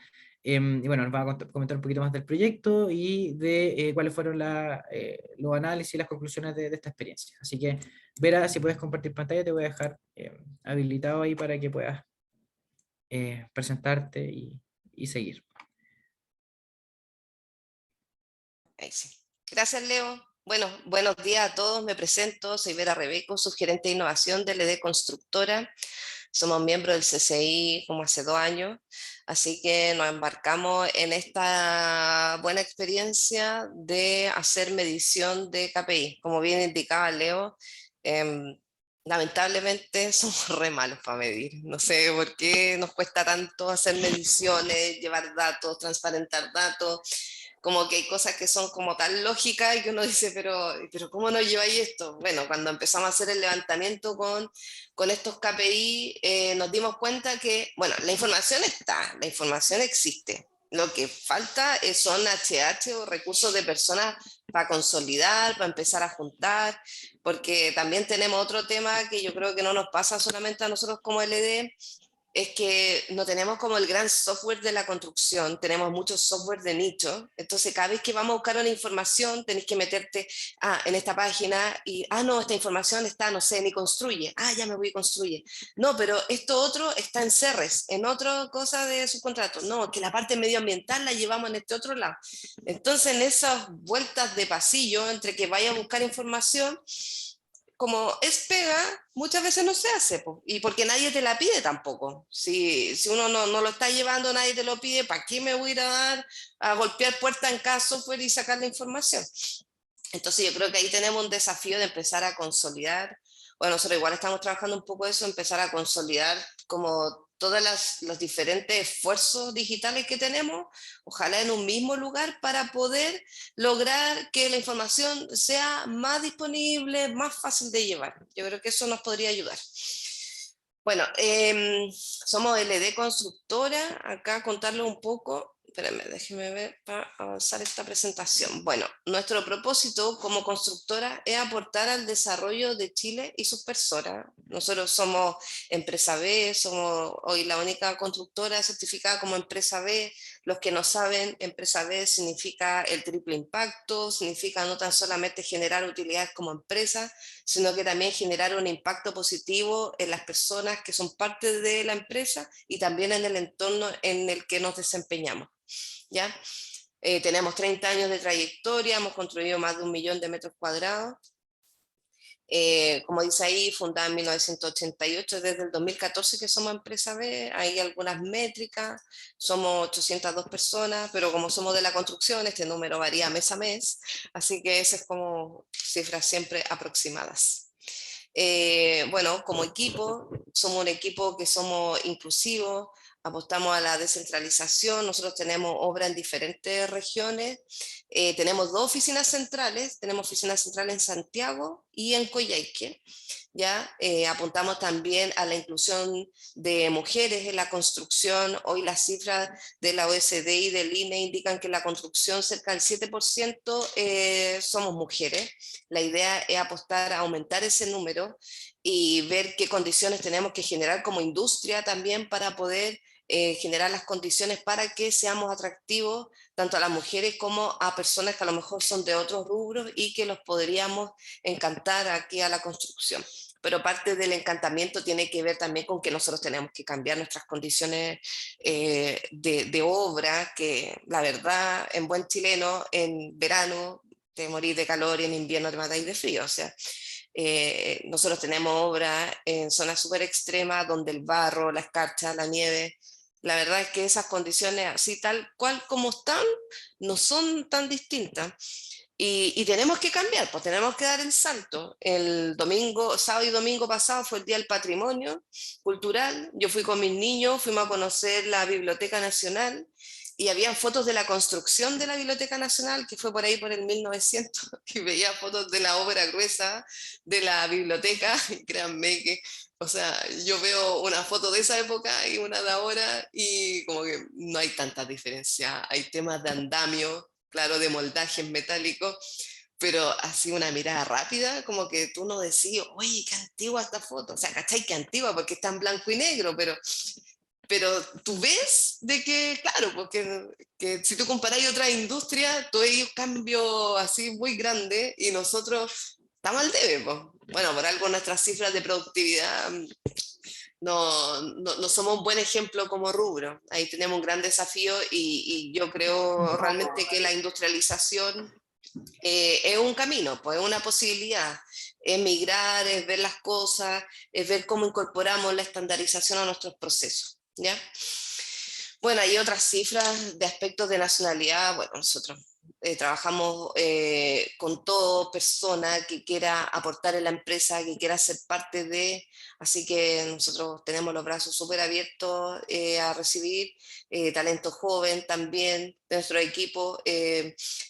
Y bueno, nos va a comentar un poquito más del proyecto y de cuáles fueron los análisis y las conclusiones de esta experiencia. Así que, Vera, si puedes compartir pantalla, te voy a dejar habilitado ahí para que puedas presentarte y seguir. Ahí sí. Gracias, Leo. Bueno, buenos días a todos. Me presento, soy Vera Rebeco, subgerente de innovación de LD Constructora. Somos miembros del CCI como hace 2 años, así que nos embarcamos en esta buena experiencia de hacer medición de KPI. Como bien indicaba Leo, lamentablemente somos re malos para medir. No sé por qué nos cuesta tanto hacer mediciones, llevar datos, transparentar datos. Como que hay cosas que son como tan lógicas y que uno dice, pero ¿cómo no lleváis esto? Bueno, cuando empezamos a hacer el levantamiento con estos KPI, nos dimos cuenta que, bueno, la información está, la información existe. Lo que falta son HH o recursos de personas para consolidar, para empezar a juntar, porque también tenemos otro tema que yo creo que no nos pasa solamente a nosotros como LD, es que no tenemos como el gran software de la construcción, tenemos muchos software de nicho, entonces cada vez que vamos a buscar una información tenés que meterte en esta página y, no, esta información está, no sé, ni construye, ya me voy y construye. No, pero esto otro está en CERRES, en otra cosa de subcontrato. No, que la parte medioambiental la llevamos en este otro lado. Entonces en esas vueltas de pasillo entre que vaya a buscar información, como es pega, muchas veces no se hace, y porque nadie te la pide tampoco. Si uno no lo está llevando, nadie te lo pide, ¿para qué me voy a ir a golpear puerta en cada software y sacar la información? Entonces yo creo que ahí tenemos un desafío de empezar a consolidar. Bueno, nosotros igual estamos trabajando un poco eso, empezar a consolidar como todos los diferentes esfuerzos digitales que tenemos, ojalá en un mismo lugar, para poder lograr que la información sea más disponible, más fácil de llevar. Yo creo que eso nos podría ayudar. Bueno, somos LD Constructora, acá contarles un poco. Espérenme, déjenme ver para avanzar esta presentación. Bueno, nuestro propósito como constructora es aportar al desarrollo de Chile y sus personas. Nosotros somos Empresa B, somos hoy la única constructora certificada como Empresa B. Los que no saben, Empresa B significa el triple impacto, significa no tan solamente generar utilidades como empresa, sino que también generar un impacto positivo en las personas que son parte de la empresa y también en el entorno en el que nos desempeñamos. ¿Ya? Tenemos 30 años de trayectoria, hemos construido más de 1 millón de metros cuadrados Como dice ahí, fundada en 1988, desde el 2014 que somos empresa B, hay algunas métricas, somos 802 personas, pero como somos de la construcción, este número varía mes a mes, así que esas es como cifras siempre aproximadas. Bueno, como equipo, somos un equipo que somos inclusivos, apostamos a la descentralización, nosotros tenemos obra en diferentes regiones, tenemos dos oficinas centrales, tenemos oficina central en Santiago y en Coyhaique, ¿ya? Apuntamos también a la inclusión de mujeres en la construcción. Hoy las cifras de la OECD y del INE indican que en la construcción cerca del 7% somos mujeres. La idea es apostar a aumentar ese número y ver qué condiciones tenemos que generar como industria también para poder generar las condiciones para que seamos atractivos tanto a las mujeres como a personas que a lo mejor son de otros rubros y que los podríamos encantar aquí a la construcción. Pero parte del encantamiento tiene que ver también con que nosotros tenemos que cambiar nuestras condiciones de obra, que la verdad, en buen chileno, en verano te morís de calor y en invierno te matáis de frío. O sea, nosotros tenemos obra en zonas súper extremas donde el barro, la escarcha, la nieve, la verdad es que esas condiciones así tal cual como están no son tan distintas. Y tenemos que cambiar, pues tenemos que dar el salto. El domingo, sábado y domingo pasado fue el Día del Patrimonio Cultural. Yo fui con mis niños, fuimos a conocer la Biblioteca Nacional y había fotos de la construcción de la Biblioteca Nacional, que fue por ahí por el 1900, y veía fotos de la obra gruesa de la biblioteca, y créanme que, o sea, yo veo una foto de esa época y una de ahora, y como que no hay tanta diferencia. Hay temas de andamio, claro, de moldaje en metálico, pero así una mirada rápida, como que tú no decís, oye, qué antigua esta foto, o sea, ¿cachai? Qué antigua porque está en blanco y negro, pero tú ves de que, claro, porque que si tú comparas otra industria, tú hay un cambio así muy grande y nosotros estamos al debe, pues. Bueno, por algo nuestras cifras de productividad no somos un buen ejemplo como rubro. Ahí tenemos un gran desafío y yo creo realmente que la industrialización es un camino, pues es una posibilidad. Es migrar, es ver las cosas, es ver cómo incorporamos la estandarización a nuestros procesos, ¿ya? Bueno, hay otras cifras de aspectos de nacionalidad. Bueno, nosotros trabajamos con toda persona que quiera aportar en la empresa, que quiera ser parte de, así que nosotros tenemos los brazos súper abiertos a recibir talento joven también de nuestro equipo.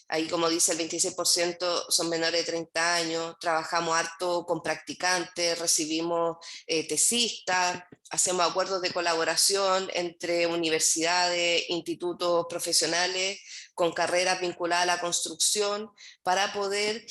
Ahí, como dice, el 26% son menores de 30 años, trabajamos harto con practicantes, recibimos tesistas, hacemos acuerdos de colaboración entre universidades, institutos profesionales con carreras vinculadas a la construcción para poder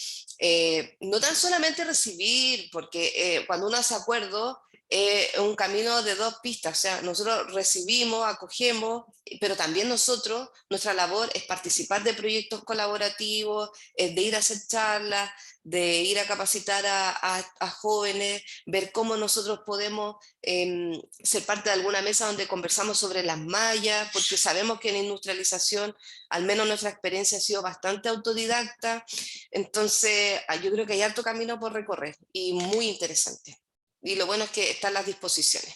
no tan solamente recibir, porque cuando uno hace acuerdos es un camino de dos pistas, o sea, nosotros recibimos, acogemos, pero también nosotros, nuestra labor es participar de proyectos colaborativos, es de ir a hacer charlas, de ir a capacitar a jóvenes, ver cómo nosotros podemos ser parte de alguna mesa donde conversamos sobre las mallas, porque sabemos que en industrialización, al menos nuestra experiencia ha sido bastante autodidacta, entonces yo creo que hay harto camino por recorrer y muy interesante. Y lo bueno es que están las disposiciones.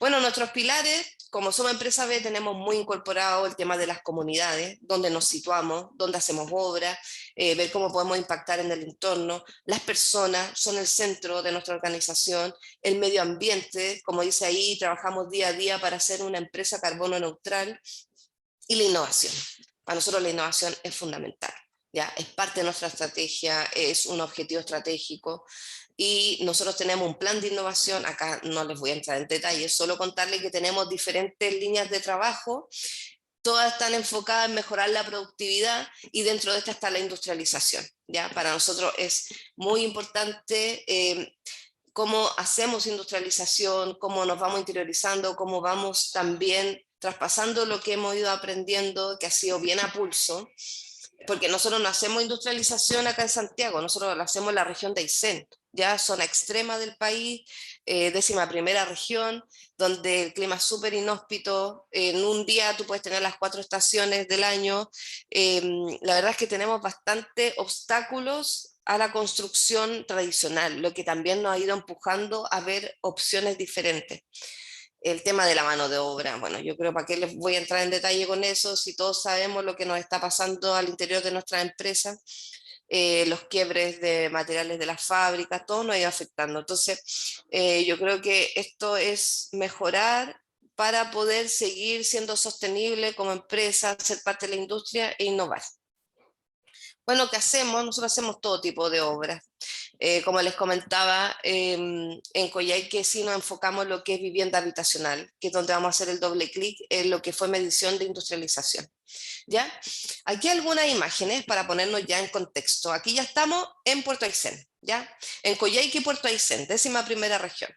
Bueno, nuestros pilares, como somos empresa B, tenemos muy incorporado el tema de las comunidades, donde nos situamos, donde hacemos obras, ver cómo podemos impactar en el entorno. Las personas son el centro de nuestra organización, el medio ambiente, como dice ahí, trabajamos día a día para ser una empresa carbono neutral, y la innovación. Para nosotros la innovación es fundamental. ¿Ya? Es parte de nuestra estrategia, es un objetivo estratégico y nosotros tenemos un plan de innovación. Acá no les voy a entrar en detalles, solo contarles que tenemos diferentes líneas de trabajo, todas están enfocadas en mejorar la productividad y dentro de esta está la industrialización. ¿Ya? Para nosotros es muy importante cómo hacemos industrialización, cómo nos vamos interiorizando, cómo vamos también traspasando lo que hemos ido aprendiendo, que ha sido bien a pulso, porque nosotros no hacemos industrialización acá en Santiago, nosotros lo hacemos en la región de Aysén, ya zona extrema del país, 11ª región, donde el clima es súper inhóspito, en un día tú puedes tener las 4 estaciones del año, la verdad es que tenemos bastantes obstáculos a la construcción tradicional, lo que también nos ha ido empujando a ver opciones diferentes. El tema de la mano de obra, bueno, yo creo para qué les voy a entrar en detalle con eso, si todos sabemos lo que nos está pasando al interior de nuestra empresa, los quiebres de materiales de las fábricas, todo nos ha ido afectando. Entonces, yo creo que esto es mejorar para poder seguir siendo sostenible como empresa, ser parte de la industria e innovar. Bueno, ¿qué hacemos? Nosotros hacemos todo tipo de obras. Como les comentaba, en Coyhaique sí nos enfocamos en lo que es vivienda habitacional, que es donde vamos a hacer el doble clic en lo que fue medición de industrialización. ¿Ya? Aquí algunas imágenes para ponernos ya en contexto. Aquí ya estamos en Puerto Aysén, ¿ya? En Coyhaique y Puerto Aysén, 11ª región.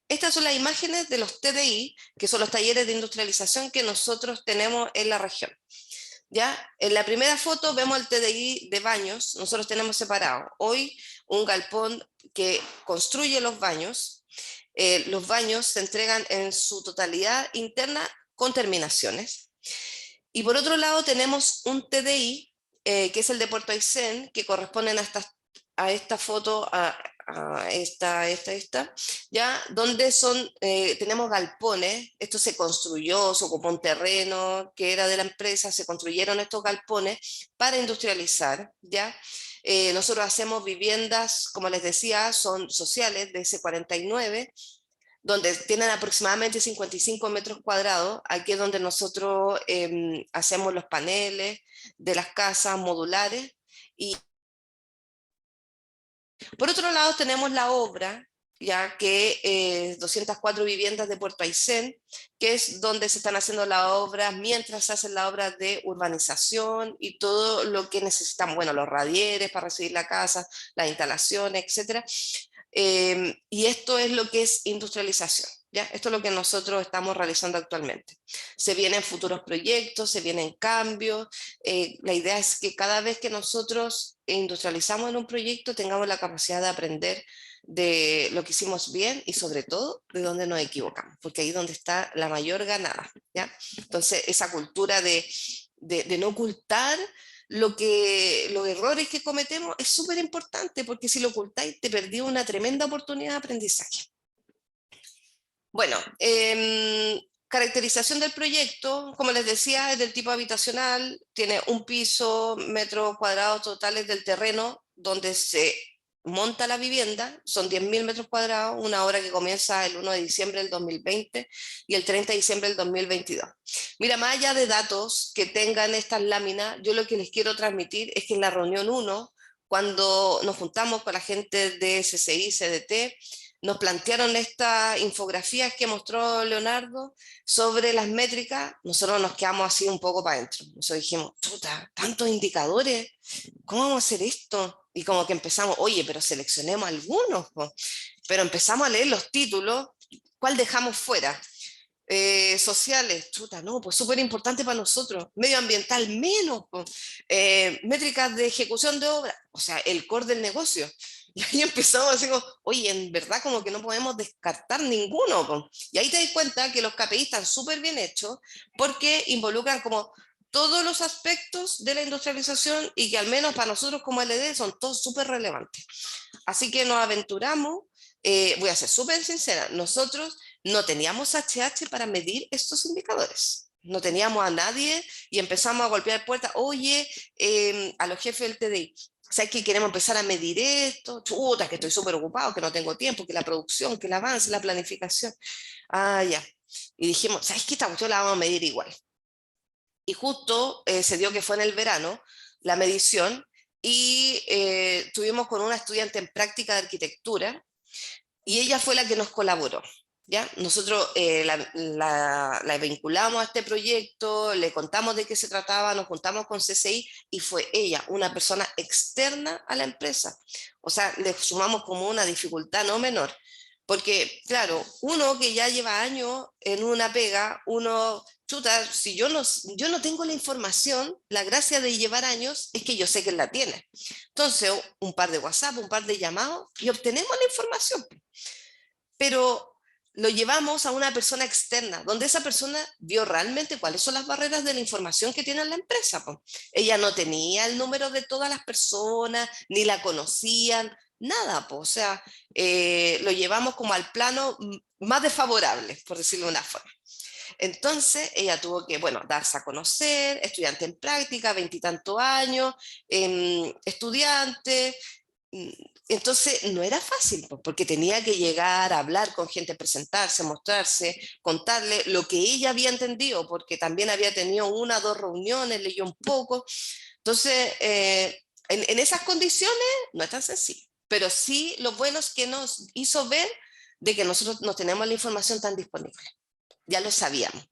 Estas son las imágenes de los TDI, que son los talleres de industrialización que nosotros tenemos en la región. ¿Ya? En la primera foto vemos el TDI de baños, nosotros tenemos separado. Hoy un galpón que construye los baños se entregan en su totalidad interna con terminaciones. Y por otro lado tenemos un TDI, que es el de Puerto Aysén, que corresponden a esta foto, esta, ¿ya? Donde tenemos galpones, esto se construyó, se ocupó un terreno que era de la empresa, se construyeron estos galpones para industrializar, ¿ya? Nosotros hacemos viviendas, como les decía, son sociales de S49, donde tienen aproximadamente 55 metros cuadrados. Aquí es donde nosotros hacemos los paneles de las casas modulares. Y por otro lado tenemos la obra, ya que 204 viviendas de Puerto Aysén, que es donde se están haciendo las obras, mientras se hacen las obras de urbanización y todo lo que necesitan, bueno, los radieres para recibir la casa, las instalaciones, etcétera. Y esto es lo que es industrialización, ¿ya? Esto es lo que nosotros estamos realizando actualmente. Se vienen futuros proyectos, se vienen cambios. La idea es que cada vez que nosotros industrializamos en un proyecto tengamos la capacidad de aprender de lo que hicimos bien y sobre todo de dónde nos equivocamos, porque ahí es donde está la mayor ganada, ¿ya? Entonces esa cultura de no ocultar los errores que cometemos es súper importante, porque si lo ocultáis te perdí una tremenda oportunidad de aprendizaje. Bueno, caracterización del proyecto, como les decía, es del tipo habitacional, tiene un piso, metros cuadrados totales del terreno donde se monta la vivienda, son 10.000 metros cuadrados, una obra que comienza el 1 de diciembre del 2020 y el 30 de diciembre del 2022. Mira, más allá de datos que tengan estas láminas, yo lo que les quiero transmitir es que en la reunión 1, cuando nos juntamos con la gente de SCI, CDT, nos plantearon estas infografías que mostró Leonardo sobre las métricas, nosotros nos quedamos así un poco para adentro. Nosotros dijimos, chuta, tantos indicadores, ¿cómo vamos a hacer esto? Y como que empezamos, oye, pero seleccionemos algunos, po. Pero empezamos a leer los títulos, ¿cuál dejamos fuera? Sociales, chuta, no, pues súper importante para nosotros. Medioambiental, menos. Métricas de ejecución de obra, o sea, el core del negocio. Y ahí empezamos así como, oye, en verdad como que no podemos descartar ninguno. Po. Y ahí te das cuenta que los KPI están súper bien hechos porque involucran como todos los aspectos de la industrialización y que al menos para nosotros como LD son todos súper relevantes. Así que nos aventuramos, voy a ser súper sincera, nosotros no teníamos HH para medir estos indicadores. No teníamos a nadie y empezamos a golpear puertas, oye, a los jefes del TDI, ¿sabes que queremos empezar a medir esto? Chuta, que estoy súper ocupado, que no tengo tiempo, que la producción, que el avance, la planificación. Ah, ya. Y dijimos, ¿sabes qué? Esta cuestión la vamos a medir igual. Y justo se dio que fue en el verano la medición y estuvimos con una estudiante en práctica de arquitectura y ella fue la que nos colaboró. ¿Ya? Nosotros la vinculamos a este proyecto, le contamos de qué se trataba, nos juntamos con CCI y fue ella, una persona externa a la empresa. O sea, le sumamos como una dificultad no menor. Porque, claro, uno que ya lleva años en una pega, uno, chuta, si yo no tengo la información, la gracia de llevar años es que yo sé que él la tiene. Entonces, un par de WhatsApp, un par de llamados y obtenemos la información. Pero lo llevamos a una persona externa, donde esa persona vio realmente cuáles son las barreras de la información que tiene la empresa. Po. Ella no tenía el número de todas las personas, ni la conocían, nada. Po. O sea, lo llevamos como al plano más desfavorable, por decirlo de una forma. Entonces ella tuvo que, bueno, darse a conocer, estudiante en práctica, 20 y tantos años, estudiante. Entonces no era fácil, porque tenía que llegar a hablar con gente, presentarse, mostrarse, contarle lo que ella había entendido, porque también había tenido 1 o 2 reuniones, leyó un poco. Entonces, en esas condiciones no es tan sencillo, pero sí lo bueno es que nos hizo ver de que nosotros no tenemos la información tan disponible. Ya lo sabíamos,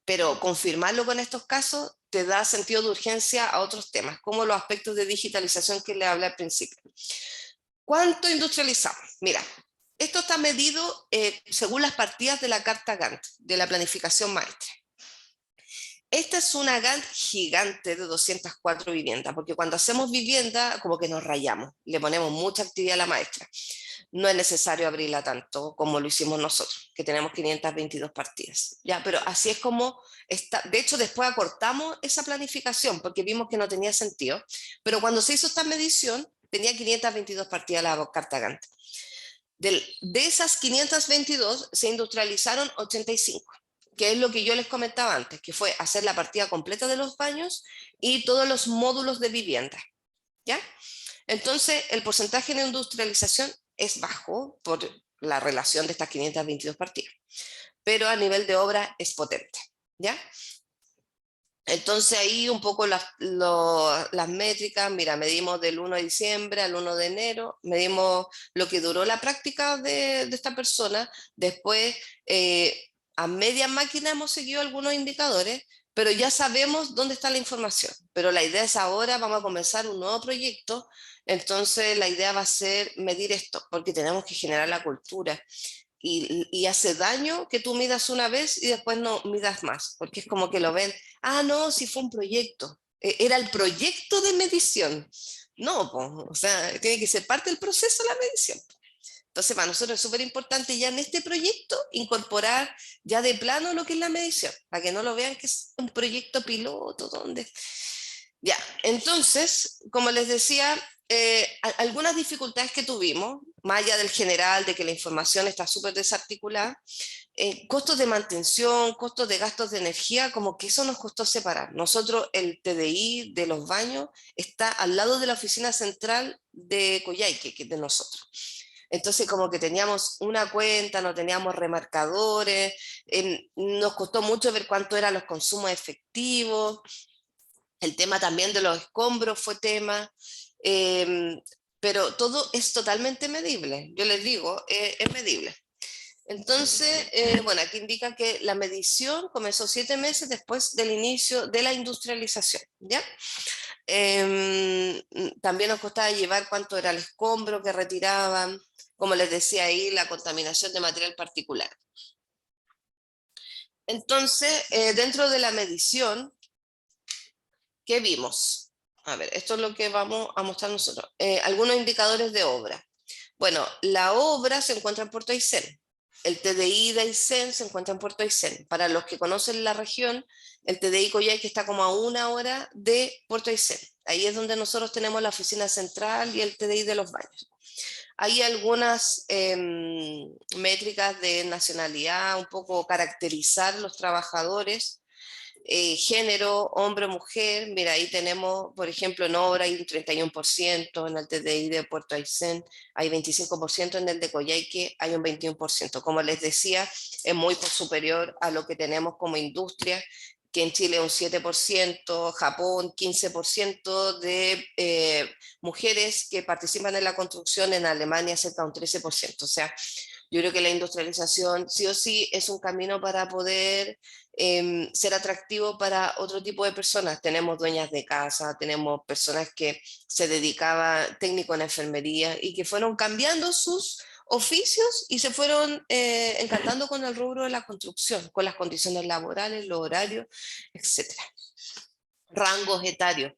pero confirmarlo con estos casos te da sentido de urgencia a otros temas, como los aspectos de digitalización que le hablé al principio. ¿Cuánto industrializamos? Mira, esto está medido según las partidas de la carta Gantt, de la planificación maestra. Esta es una Gantt gigante de 204 viviendas, porque cuando hacemos vivienda, como que nos rayamos, le ponemos mucha actividad a la maestra. No es necesario abrirla tanto como lo hicimos nosotros, que tenemos 522 partidas. ¿Ya? Pero así es como está. De hecho, después acortamos esa planificación porque vimos que no tenía sentido. Pero cuando se hizo esta medición, tenía 522 partidas la carta Gantt. De esas 522 se industrializaron 85, que es lo que yo les comentaba antes, que fue hacer la partida completa de los baños y todos los módulos de vivienda. ¿Ya? Entonces, el porcentaje de industrialización es bajo por la relación de estas 522 partidas, pero a nivel de obra es potente, ¿ya? Entonces ahí un poco las métricas, mira, medimos del 1 de diciembre al 1 de enero, medimos lo que duró la práctica de esta persona, después a media máquina hemos seguido algunos indicadores, pero ya sabemos dónde está la información. Pero la idea es ahora, vamos a comenzar un nuevo proyecto, entonces la idea va a ser medir esto, porque tenemos que generar la cultura. Y hace daño que tú midas una vez y después no midas más, porque es como que lo ven, ah, no, si fue un proyecto, era el proyecto de medición. No, o sea, tiene que ser parte del proceso de la medición. Entonces, para nosotros es súper importante ya en este proyecto incorporar ya de plano lo que es la medición, para que no lo vean que es un proyecto piloto, donde... Ya, entonces, como les decía, algunas dificultades que tuvimos, más allá del general, de que la información está súper desarticulada, costos de mantención, costos de gastos de energía, como que eso nos costó separar. Nosotros, el TDI de los baños está al lado de la oficina central de Coyhaique, que es de nosotros. Entonces como que teníamos una cuenta, no teníamos remarcadores, nos costó mucho ver cuánto eran los consumos efectivos, el tema también de los escombros fue tema, pero todo es totalmente medible, yo les digo, es medible. Entonces, bueno, aquí indica que la medición comenzó 7 meses después del inicio de la industrialización, ¿ya? También nos costaba llevar cuánto era el escombro que retiraban, como les decía ahí, la contaminación de material particular. Entonces, dentro de la medición, ¿qué vimos? A ver, esto es lo que vamos a mostrar nosotros. Algunos indicadores de obra. Bueno, la obra se encuentra en Puerto Aysén. El TDI de Aysén se encuentra en Puerto Aysén. Para los que conocen la región, el TDI Coyhaique está como a 1 hora de Puerto Aysén. Ahí es donde nosotros tenemos la oficina central y el TDI de los baños. Hay algunas métricas de nacionalidad, un poco caracterizar los trabajadores, género, hombre o mujer. Mira, ahí tenemos, por ejemplo, en obra hay un 31%, en el TDI de Puerto Aysén hay 25%, en el de Coyhaique hay un 21%. Como les decía, es muy superior a lo que tenemos como industria, que en Chile un 7%, Japón 15% de mujeres que participan en la construcción, en Alemania cerca de un 13%. O sea, yo creo que la industrialización sí o sí es un camino para poder ser atractivo para otro tipo de personas. Tenemos dueñas de casa, tenemos personas que se dedicaban, técnicos en enfermería, y que fueron cambiando sus oficios y se fueron encantando con el rubro de la construcción, con las condiciones laborales, los horarios, etc. Rangos etarios.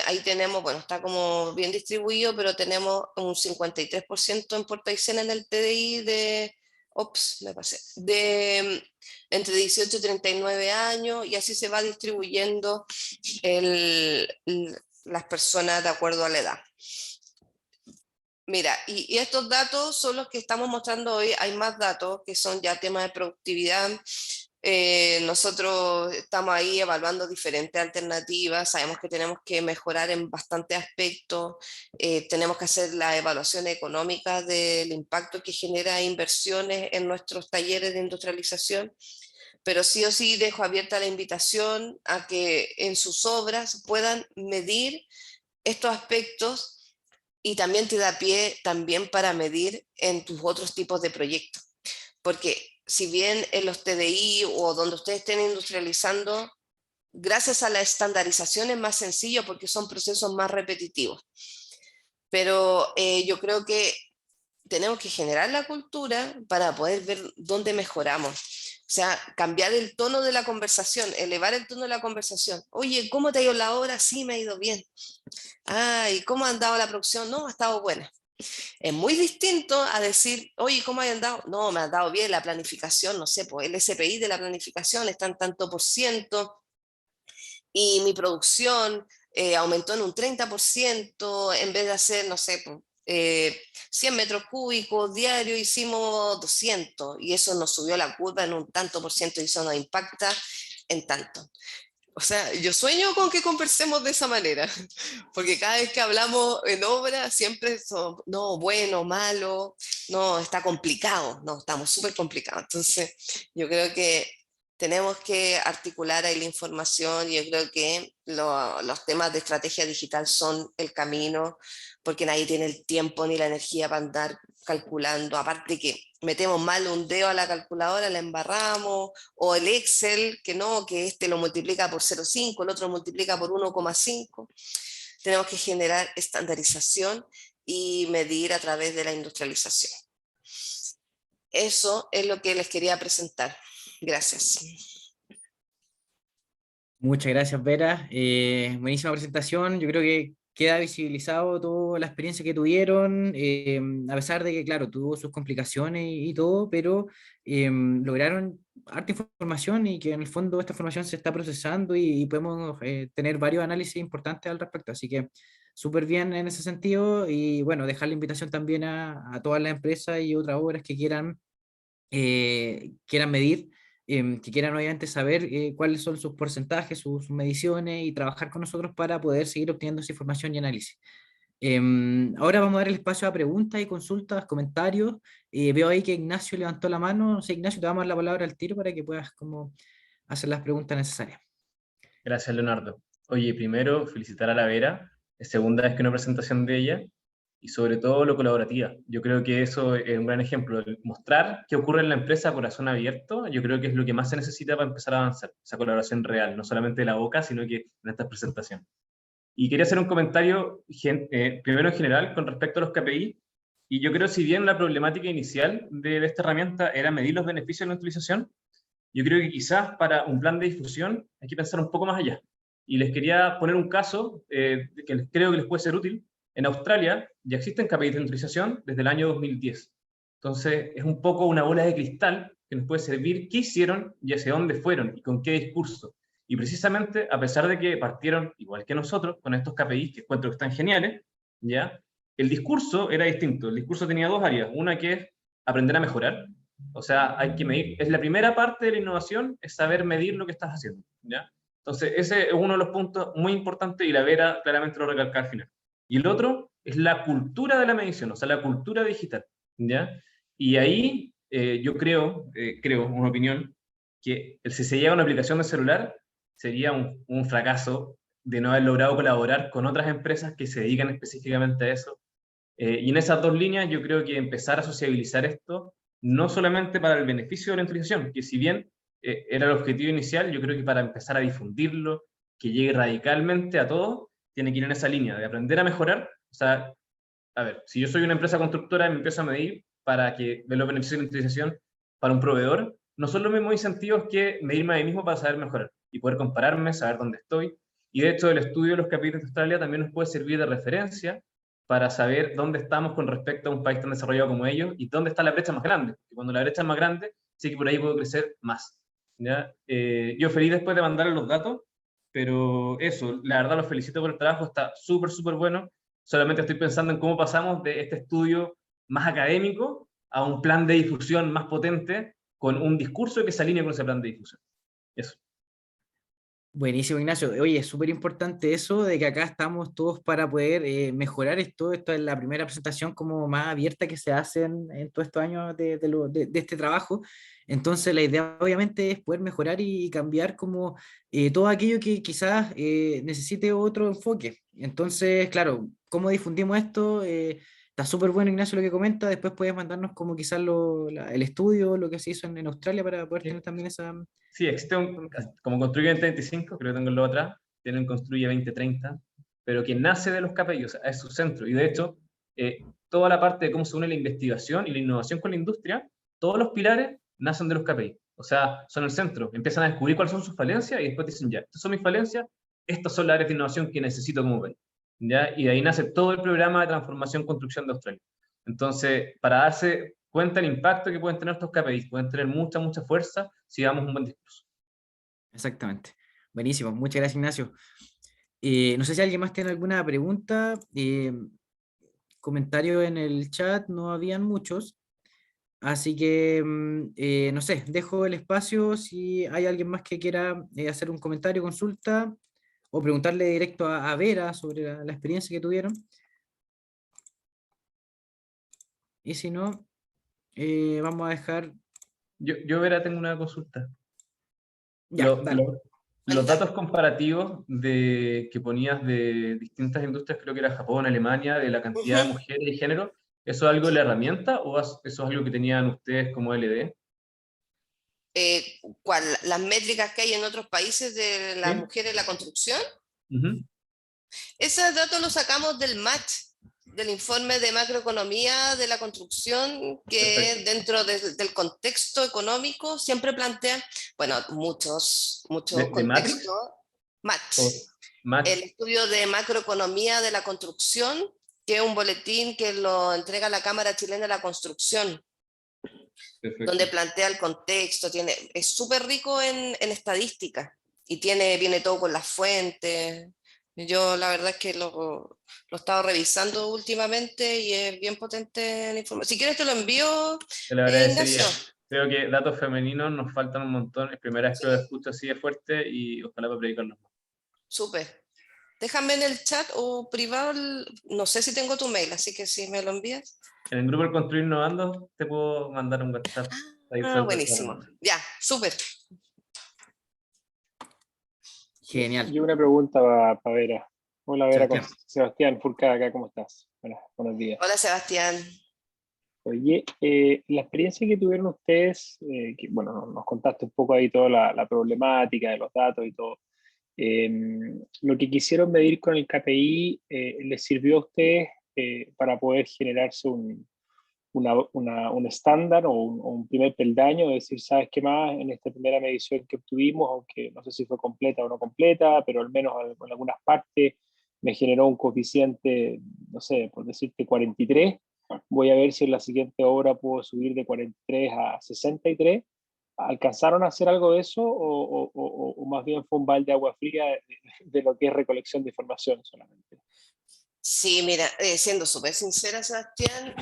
Ahí tenemos, bueno, está como bien distribuido, pero tenemos un 53% en Puerto Aysén en el TDI de me pasé, de entre 18 y 39 años, y así se va distribuyendo las personas de acuerdo a la edad. Mira, y estos datos son los que estamos mostrando hoy. Hay más datos que son ya temas de productividad. Nosotros estamos ahí evaluando diferentes alternativas, sabemos que tenemos que mejorar en bastantes aspectos, tenemos que hacer la evaluación económica del impacto que genera inversiones en nuestros talleres de industrialización, pero sí o sí dejo abierta la invitación a que en sus obras puedan medir estos aspectos, y también te da pie también para medir en tus otros tipos de proyectos, porque si bien en los TDI o donde ustedes estén industrializando, gracias a la estandarización es más sencillo porque son procesos más repetitivos. Pero yo creo que tenemos que generar la cultura para poder ver dónde mejoramos. O sea, cambiar el tono de la conversación, elevar el tono de la conversación. Oye, ¿cómo te ha ido la obra? Sí, me ha ido bien. ¿Y cómo ha andado la producción? No, ha estado buena. Es muy distinto a decir, oye, ¿cómo ha andado? No, me ha andado bien la planificación, no sé, pues el SPI de la planificación está en tanto por ciento y mi producción aumentó en un 30%, en vez de hacer, no sé, 100 metros cúbicos diarios, hicimos 200 y eso nos subió la curva en un tanto por ciento y eso nos impacta en tanto. O sea, yo sueño con que conversemos de esa manera, porque cada vez que hablamos en obra siempre son, no, bueno, malo, no, está complicado, no, estamos súper complicados. Entonces, yo creo que tenemos que articular ahí la información, y yo creo que los temas de estrategia digital son el camino, porque nadie tiene el tiempo ni la energía para andar calculando, aparte que metemos mal un dedo a la calculadora, la embarramos, o el Excel, que no, que este lo multiplica por 0,5, el otro lo multiplica por 1,5. Tenemos que generar estandarización y medir a través de la industrialización. Eso es lo que les quería presentar. Gracias. Muchas gracias, Vera. Buenísima presentación. Yo creo que queda visibilizado toda la experiencia que tuvieron, a pesar de que, claro, tuvo sus complicaciones y todo, pero lograron harta información y que en el fondo esta información se está procesando y podemos tener varios análisis importantes al respecto. Así que súper bien en ese sentido y bueno, dejar la invitación también a todas las empresas y otras obras que quieran medir, que quieran obviamente saber cuáles son sus porcentajes, sus mediciones y trabajar con nosotros para poder seguir obteniendo esa información y análisis. Ahora vamos a dar el espacio a preguntas y consultas, comentarios. Veo ahí que Ignacio levantó la mano. No sé, Ignacio, te vamos a dar la palabra al tiro para que puedas como hacer las preguntas necesarias. Gracias, Leonardo. Oye, primero, felicitar a la Vera. Es segunda vez que una presentación de ella, y sobre todo lo colaborativa. Yo creo que eso es un gran ejemplo. El mostrar qué ocurre en la empresa a corazón abierto, yo creo que es lo que más se necesita para empezar a avanzar. Esa colaboración real, no solamente de la boca, sino que en estas presentaciones. Y quería hacer un comentario, primero en general, con respecto a los KPI. Y yo creo, si bien la problemática inicial de esta herramienta era medir los beneficios de la utilización, yo creo que quizás para un plan de difusión hay que pensar un poco más allá. Y les quería poner un caso que creo que les puede ser útil. En Australia ya existen KPIs de nutrición desde el año 2010. Entonces es un poco una bola de cristal que nos puede servir qué hicieron y hacia dónde fueron y con qué discurso. Y precisamente, a pesar de que partieron, igual que nosotros, con estos KPIs que encuentro que están geniales, ¿ya? El discurso era distinto. El discurso tenía dos áreas. Una que es aprender a mejorar. O sea, hay que medir. Es la primera parte de la innovación, es saber medir lo que estás haciendo, ¿ya? Entonces, ese es uno de los puntos muy importantes y la Vera claramente lo recalca al final. Y el otro es la cultura de la medición, o sea, la cultura digital, ¿ya? Y ahí yo creo, una opinión, que si se llega a una aplicación de celular, sería un fracaso de no haber logrado colaborar con otras empresas que se dedican específicamente a eso. Y en esas dos líneas yo creo que empezar a sociabilizar esto, no solamente para el beneficio de la utilización, que si bien era el objetivo inicial, yo creo que para empezar a difundirlo, que llegue radicalmente a todos, tiene que ir en esa línea de aprender a mejorar. O sea, a ver, si yo soy una empresa constructora y me empiezo a medir para que ve los beneficios de la utilización para un proveedor, no son los mismos incentivos que medirme a mí mismo para saber mejorar y poder compararme, saber dónde estoy. Y de hecho el estudio de los KPIs de Australia también nos puede servir de referencia para saber dónde estamos con respecto a un país tan desarrollado como ellos y dónde está la brecha más grande. Y cuando la brecha es más grande, sí que por ahí puedo crecer más. ¿Ya? Yo feliz después de mandarle los datos, pero eso, la verdad los felicito por el trabajo, está súper, súper bueno. Solamente estoy pensando en cómo pasamos de este estudio más académico a un plan de difusión más potente, con un discurso que se alinee con ese plan de difusión. Eso. Buenísimo, Ignacio. Oye, es súper importante eso de que acá estamos todos para poder mejorar esto. Esto es la primera presentación como más abierta que se hace en todos estos años de este trabajo. Entonces, la idea obviamente es poder mejorar y cambiar como todo aquello que quizás necesite otro enfoque. Entonces, claro, ¿cómo difundimos esto? Está súper bueno, Ignacio, lo que comenta. Después puedes mandarnos como quizás el estudio, lo que se hizo en Australia para poder tener también esa... Sí, existe como Construye 2025, creo que tengo el logo atrás, tienen Construye 2030, pero que nace de los KPI, o sea, es su centro. Y de hecho, toda la parte de cómo se une la investigación y la innovación con la industria, todos los pilares nacen de los KPI. O sea, son el centro. Empiezan a descubrir cuáles son sus falencias y después dicen, ya, estas son mis falencias, estas son las áreas de innovación que necesito como país. ¿Ya? Y de ahí nace todo el programa de transformación construcción de Australia. Entonces, para darse cuenta del impacto que pueden tener estos KPIs, pueden tener mucha, mucha fuerza si damos un buen discurso. Exactamente. Buenísimo. Muchas gracias, Ignacio. No sé si alguien más tiene alguna pregunta. Comentarios en el chat, no habían muchos. Así que, no sé, dejo el espacio si hay alguien más que quiera hacer un comentario, consulta o preguntarle directo a Vera sobre la experiencia que tuvieron. Y si no, vamos a dejar... Yo Vera, tengo una consulta. Ya, dale. Los datos comparativos que ponías de distintas industrias, creo que era Japón, Alemania, de la cantidad de mujeres y género, ¿eso es algo de la herramienta o eso es algo que tenían ustedes como LD? ¿Cuál? ¿Las métricas que hay en otros países de las ¿Sí? mujeres en la construcción? Uh-huh. Esos datos los sacamos del MAT, del informe de macroeconomía de la construcción, que Perfecto. dentro del contexto económico siempre plantea, bueno, muchos ¿De Matrix? contextos, MAT, ¿O Match? el estudio de macroeconomía de la construcción, que es un boletín que lo entrega la Cámara Chilena de la Construcción, Perfecto. donde plantea el contexto, es súper rico en estadística y viene todo con las fuentes. Yo la verdad es que lo he estado revisando últimamente y es bien potente en información. Si quieres te lo envío, Te lo agradecería. Ignacio. Creo que datos femeninos nos faltan un montón. Es primera vez que lo escucho así de fuerte y ojalá para predicarlos más. Súper. Déjame en el chat o privado, no sé si tengo tu mail, así que si me lo envías. En el grupo El Construir Innovando te puedo mandar un WhatsApp. Buenísimo. Ya, súper. Genial. Y una pregunta para Vera. Hola Vera, con Sebastián. Sebastián Furcada acá, ¿cómo estás? Buenos días. Hola Sebastián. Oye, la experiencia que tuvieron ustedes, que, bueno, nos contaste un poco ahí toda la problemática de los datos y todo. Lo que quisieron medir con el KPI, ¿les sirvió a ustedes para poder generarse un estándar o un primer peldaño? Es decir, ¿sabes qué más? En esta primera medición que obtuvimos, aunque no sé si fue completa o no completa, pero al menos en algunas partes me generó un coeficiente, no sé, por decirte 43. Voy a ver si en la siguiente obra puedo subir de 43 a 63. ¿Alcanzaron a hacer algo de eso o más bien fue un balde de agua fría de lo que es recolección de información solamente? Sí, mira, siendo súper sincera, Sebastián,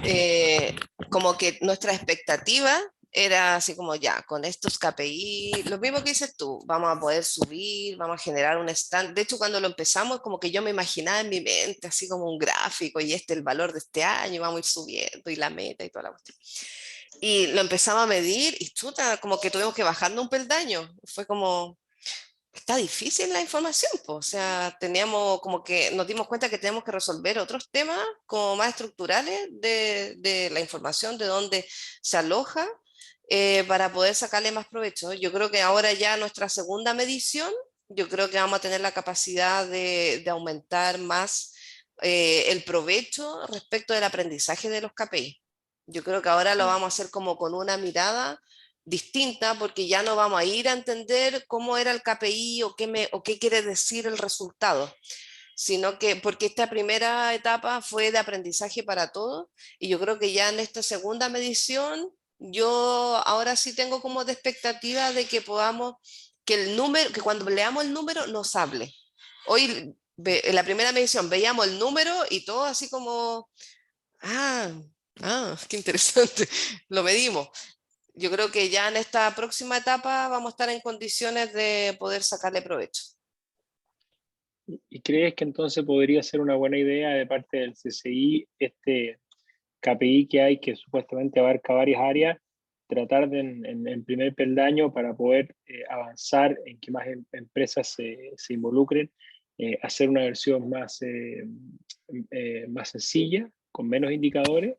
como que nuestra expectativa era así como ya, con estos KPI, lo mismo que dices tú, vamos a poder subir, vamos a generar un stand. De hecho, cuando lo empezamos, como que yo me imaginaba en mi mente, así como un gráfico, y el valor de este año, vamos a ir subiendo, y la meta y toda la cuestión. Y lo empezamos a medir, y chuta, como que tuvimos que bajarnos un peldaño. Fue como, está difícil la información, pues. O sea, teníamos como que nos dimos cuenta que tenemos que resolver otros temas como más estructurales de la información, de dónde se aloja, para poder sacarle más provecho. Yo creo que ahora ya nuestra segunda medición, yo creo que vamos a tener la capacidad de aumentar más el provecho respecto del aprendizaje de los KPI. Yo creo que ahora lo vamos a hacer como con una mirada distinta, porque ya no vamos a ir a entender cómo era el KPI o qué quiere decir el resultado, sino que porque esta primera etapa fue de aprendizaje para todos, y yo creo que ya en esta segunda medición, yo ahora sí tengo como de expectativa de que podamos, que el número, que cuando leamos el número nos hable. Hoy, en la primera medición, veíamos el número y todo así como, ah, qué interesante, lo medimos. Yo creo que ya en esta próxima etapa vamos a estar en condiciones de poder sacarle provecho. ¿Y crees que entonces podría ser una buena idea de parte del CCI, este KPI que hay, que supuestamente abarca varias áreas, tratar de en primer peldaño para poder avanzar en que más empresas se involucren, hacer una versión más sencilla, con menos indicadores,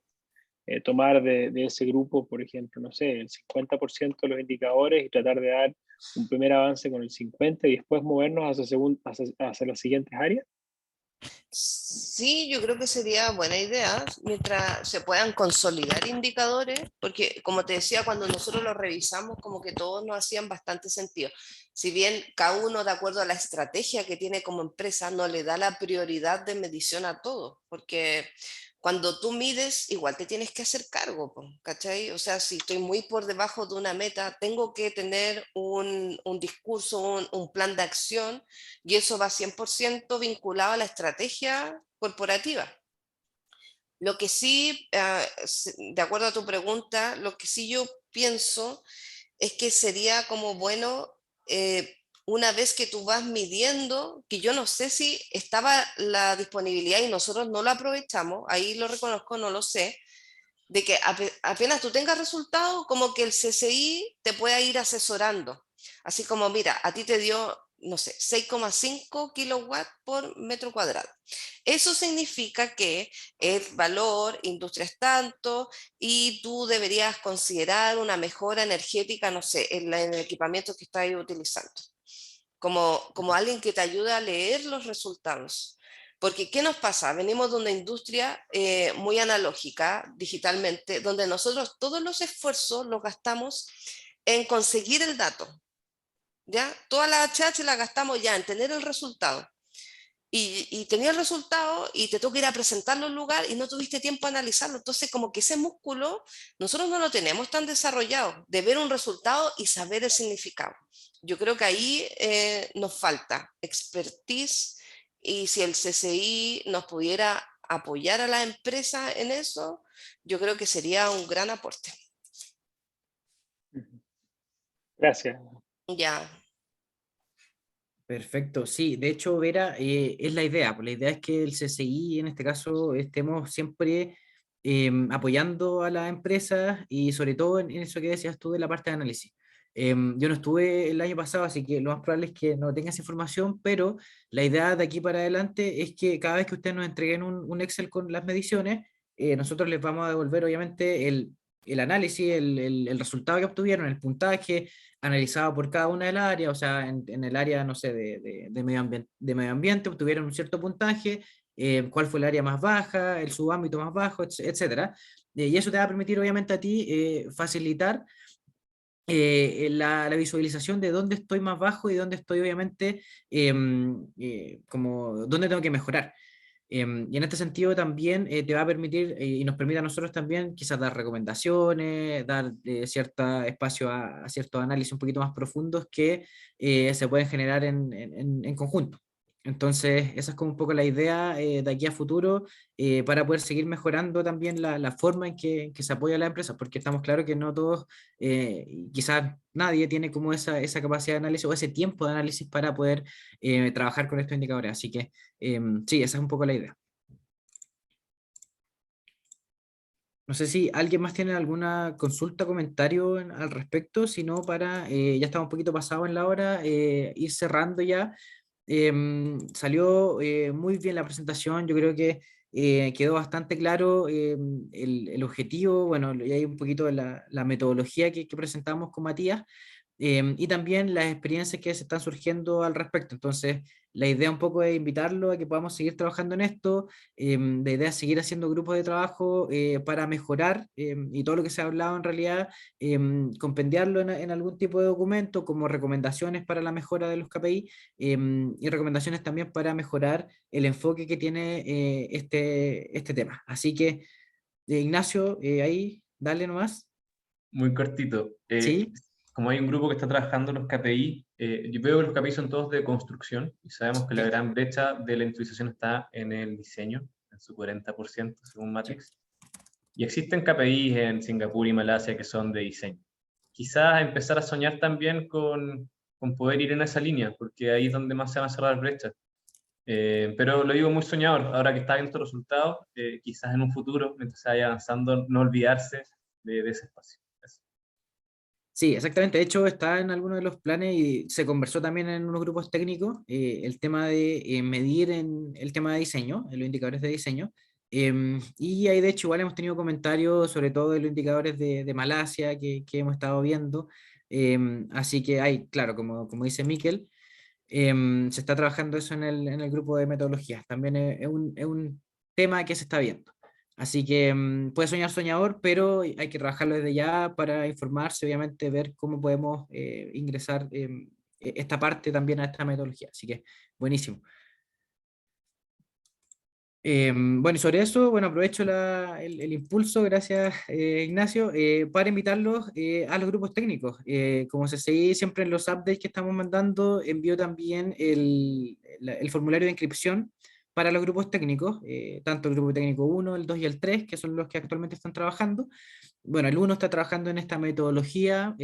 tomar de ese grupo, por ejemplo, no sé, el 50% de los indicadores y tratar de dar un primer avance con el 50% y después movernos hacia las siguientes áreas? Sí, yo creo que sería buena idea mientras se puedan consolidar indicadores, porque como te decía, cuando nosotros los revisamos, como que todos nos hacían bastante sentido. Si bien cada uno, de acuerdo a la estrategia que tiene como empresa, no le da la prioridad de medición a todo, porque cuando tú mides, igual te tienes que hacer cargo, po, ¿cachai? O sea, si estoy muy por debajo de una meta, tengo que tener un discurso, un plan de acción, y eso va 100% vinculado a la estrategia corporativa. Lo que sí, de acuerdo a tu pregunta, lo que sí yo pienso es que sería como bueno, una vez que tú vas midiendo, que yo no sé si estaba la disponibilidad y nosotros no lo aprovechamos, ahí lo reconozco, no lo sé, de que apenas tú tengas resultados, como que el CCI te pueda ir asesorando. Así como, mira, a ti te dio, no sé, 6,5 kilowatts por metro cuadrado. Eso significa que el valor, industria es tanto, y tú deberías considerar una mejora energética, no sé, en el equipamiento que estás utilizando. Como alguien que te ayuda a leer los resultados. Porque, ¿qué nos pasa? Venimos de una industria muy analógica, digitalmente, donde nosotros todos los esfuerzos los gastamos en conseguir el dato, ¿ya? Toda la HH la gastamos ya en tener el resultado. Y tenía el resultado y te toca ir a presentarlo en lugar y no tuviste tiempo a analizarlo. Entonces, como que ese músculo nosotros no lo tenemos tan desarrollado, de ver un resultado y saber el significado. Yo creo que ahí nos falta expertise, y si el CCI nos pudiera apoyar a la empresa en eso, yo creo que sería un gran aporte. Gracias. Ya. Perfecto, sí, de hecho, Vera, es la idea, pues la idea es que el CCI en este caso estemos siempre apoyando a las empresas y sobre todo en eso que decías tú de la parte de análisis. Yo no estuve el año pasado, así que lo más probable es que no tengas información, pero la idea de aquí para adelante es que cada vez que ustedes nos entreguen un Excel con las mediciones, nosotros les vamos a devolver obviamente el análisis, el resultado que obtuvieron, el puntaje analizado por cada una de las áreas, o sea, en el área, no sé, de medio ambiente obtuvieron un cierto puntaje, cuál fue el área más baja, el subámbito más bajo, etcétera. Y eso te va a permitir, obviamente, a ti facilitar la visualización de dónde estoy más bajo y dónde estoy, obviamente, como dónde tengo que mejorar. Y en este sentido también te va a permitir y nos permite a nosotros también quizás dar recomendaciones, dar cierto espacio a ciertos análisis un poquito más profundos que se pueden generar en conjunto. Entonces, esa es como un poco la idea de aquí a futuro para poder seguir mejorando también la forma en que se apoya a la empresa, porque estamos claros que no todos, quizás nadie tiene como esa capacidad de análisis o ese tiempo de análisis para poder trabajar con estos indicadores. Así que sí, esa es un poco la idea. No sé si alguien más tiene alguna consulta, comentario al respecto, si no, para, ya estamos un poquito pasados en la hora, ir cerrando ya. Salió muy bien la presentación, yo creo que quedó bastante claro el objetivo, bueno, y hay un poquito de la metodología que presentamos con Matías. y también las experiencias que se están surgiendo al respecto. Entonces, la idea un poco es invitarlo a que podamos seguir trabajando en esto. La idea es seguir haciendo grupos de trabajo para mejorar, y todo lo que se ha hablado en realidad, compendiarlo en algún tipo de documento como recomendaciones para la mejora de los KPI, y recomendaciones también para mejorar el enfoque que tiene este tema. Así que, Ignacio, ahí, dale nomás. Muy cortito. Sí, Como hay un grupo que está trabajando los KPI, yo veo que los KPI son todos de construcción y sabemos que la sí, gran brecha de la industrialización está en el diseño, en su 40% según Matrix. Y existen KPIs en Singapur y Malasia que son de diseño. Quizás empezar a soñar también con poder ir en esa línea, porque ahí es donde más se van a cerrar brechas. Pero lo digo muy soñador, ahora que está viendo estos resultados, quizás en un futuro, mientras se vaya avanzando, no olvidarse de ese espacio. Eso. sí, exactamente. De hecho, está en algunos de los planes y se conversó también en unos grupos técnicos el tema de medir en el tema de diseño, en los indicadores de diseño. Y ahí, de hecho, igual hemos tenido comentarios sobre todo de los indicadores de Malasia que hemos estado viendo. Así que hay, claro, como dice Miquel, se está trabajando eso en el grupo de metodologías. También es un tema que se está viendo. Así que puede soñar soñador, pero hay que trabajarlo desde ya para informarse, obviamente, ver cómo podemos ingresar esta parte también a esta metodología. Así que buenísimo. Bueno, y sobre eso, bueno, aprovecho el impulso, gracias Ignacio, para invitarlos a los grupos técnicos. Como se sigue siempre en los updates que estamos mandando, envío también el formulario de inscripción para los grupos técnicos, tanto el grupo técnico 1, el 2 y el 3, que son los que actualmente están trabajando. Bueno, el 1 está trabajando en esta metodología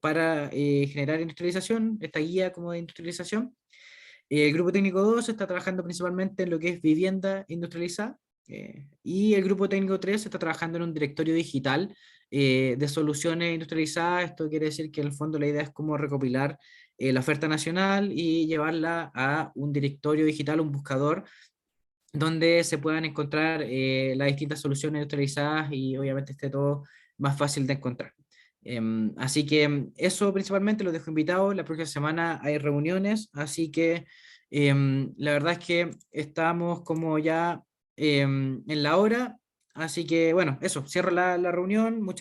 para generar industrialización, esta guía como de industrialización. El grupo técnico 2 está trabajando principalmente en lo que es vivienda industrializada, y el grupo técnico 3 está trabajando en un directorio digital de soluciones industrializadas. Esto quiere decir que en el fondo la idea es cómo recopilar la oferta nacional y llevarla a un directorio digital, un buscador, donde se puedan encontrar las distintas soluciones industrializadas y obviamente esté todo más fácil de encontrar. Así que eso principalmente lo dejo invitado. La próxima semana hay reuniones, así que la verdad es que estamos como ya en la hora. Así que bueno, eso, cierro la reunión. Muchas gracias.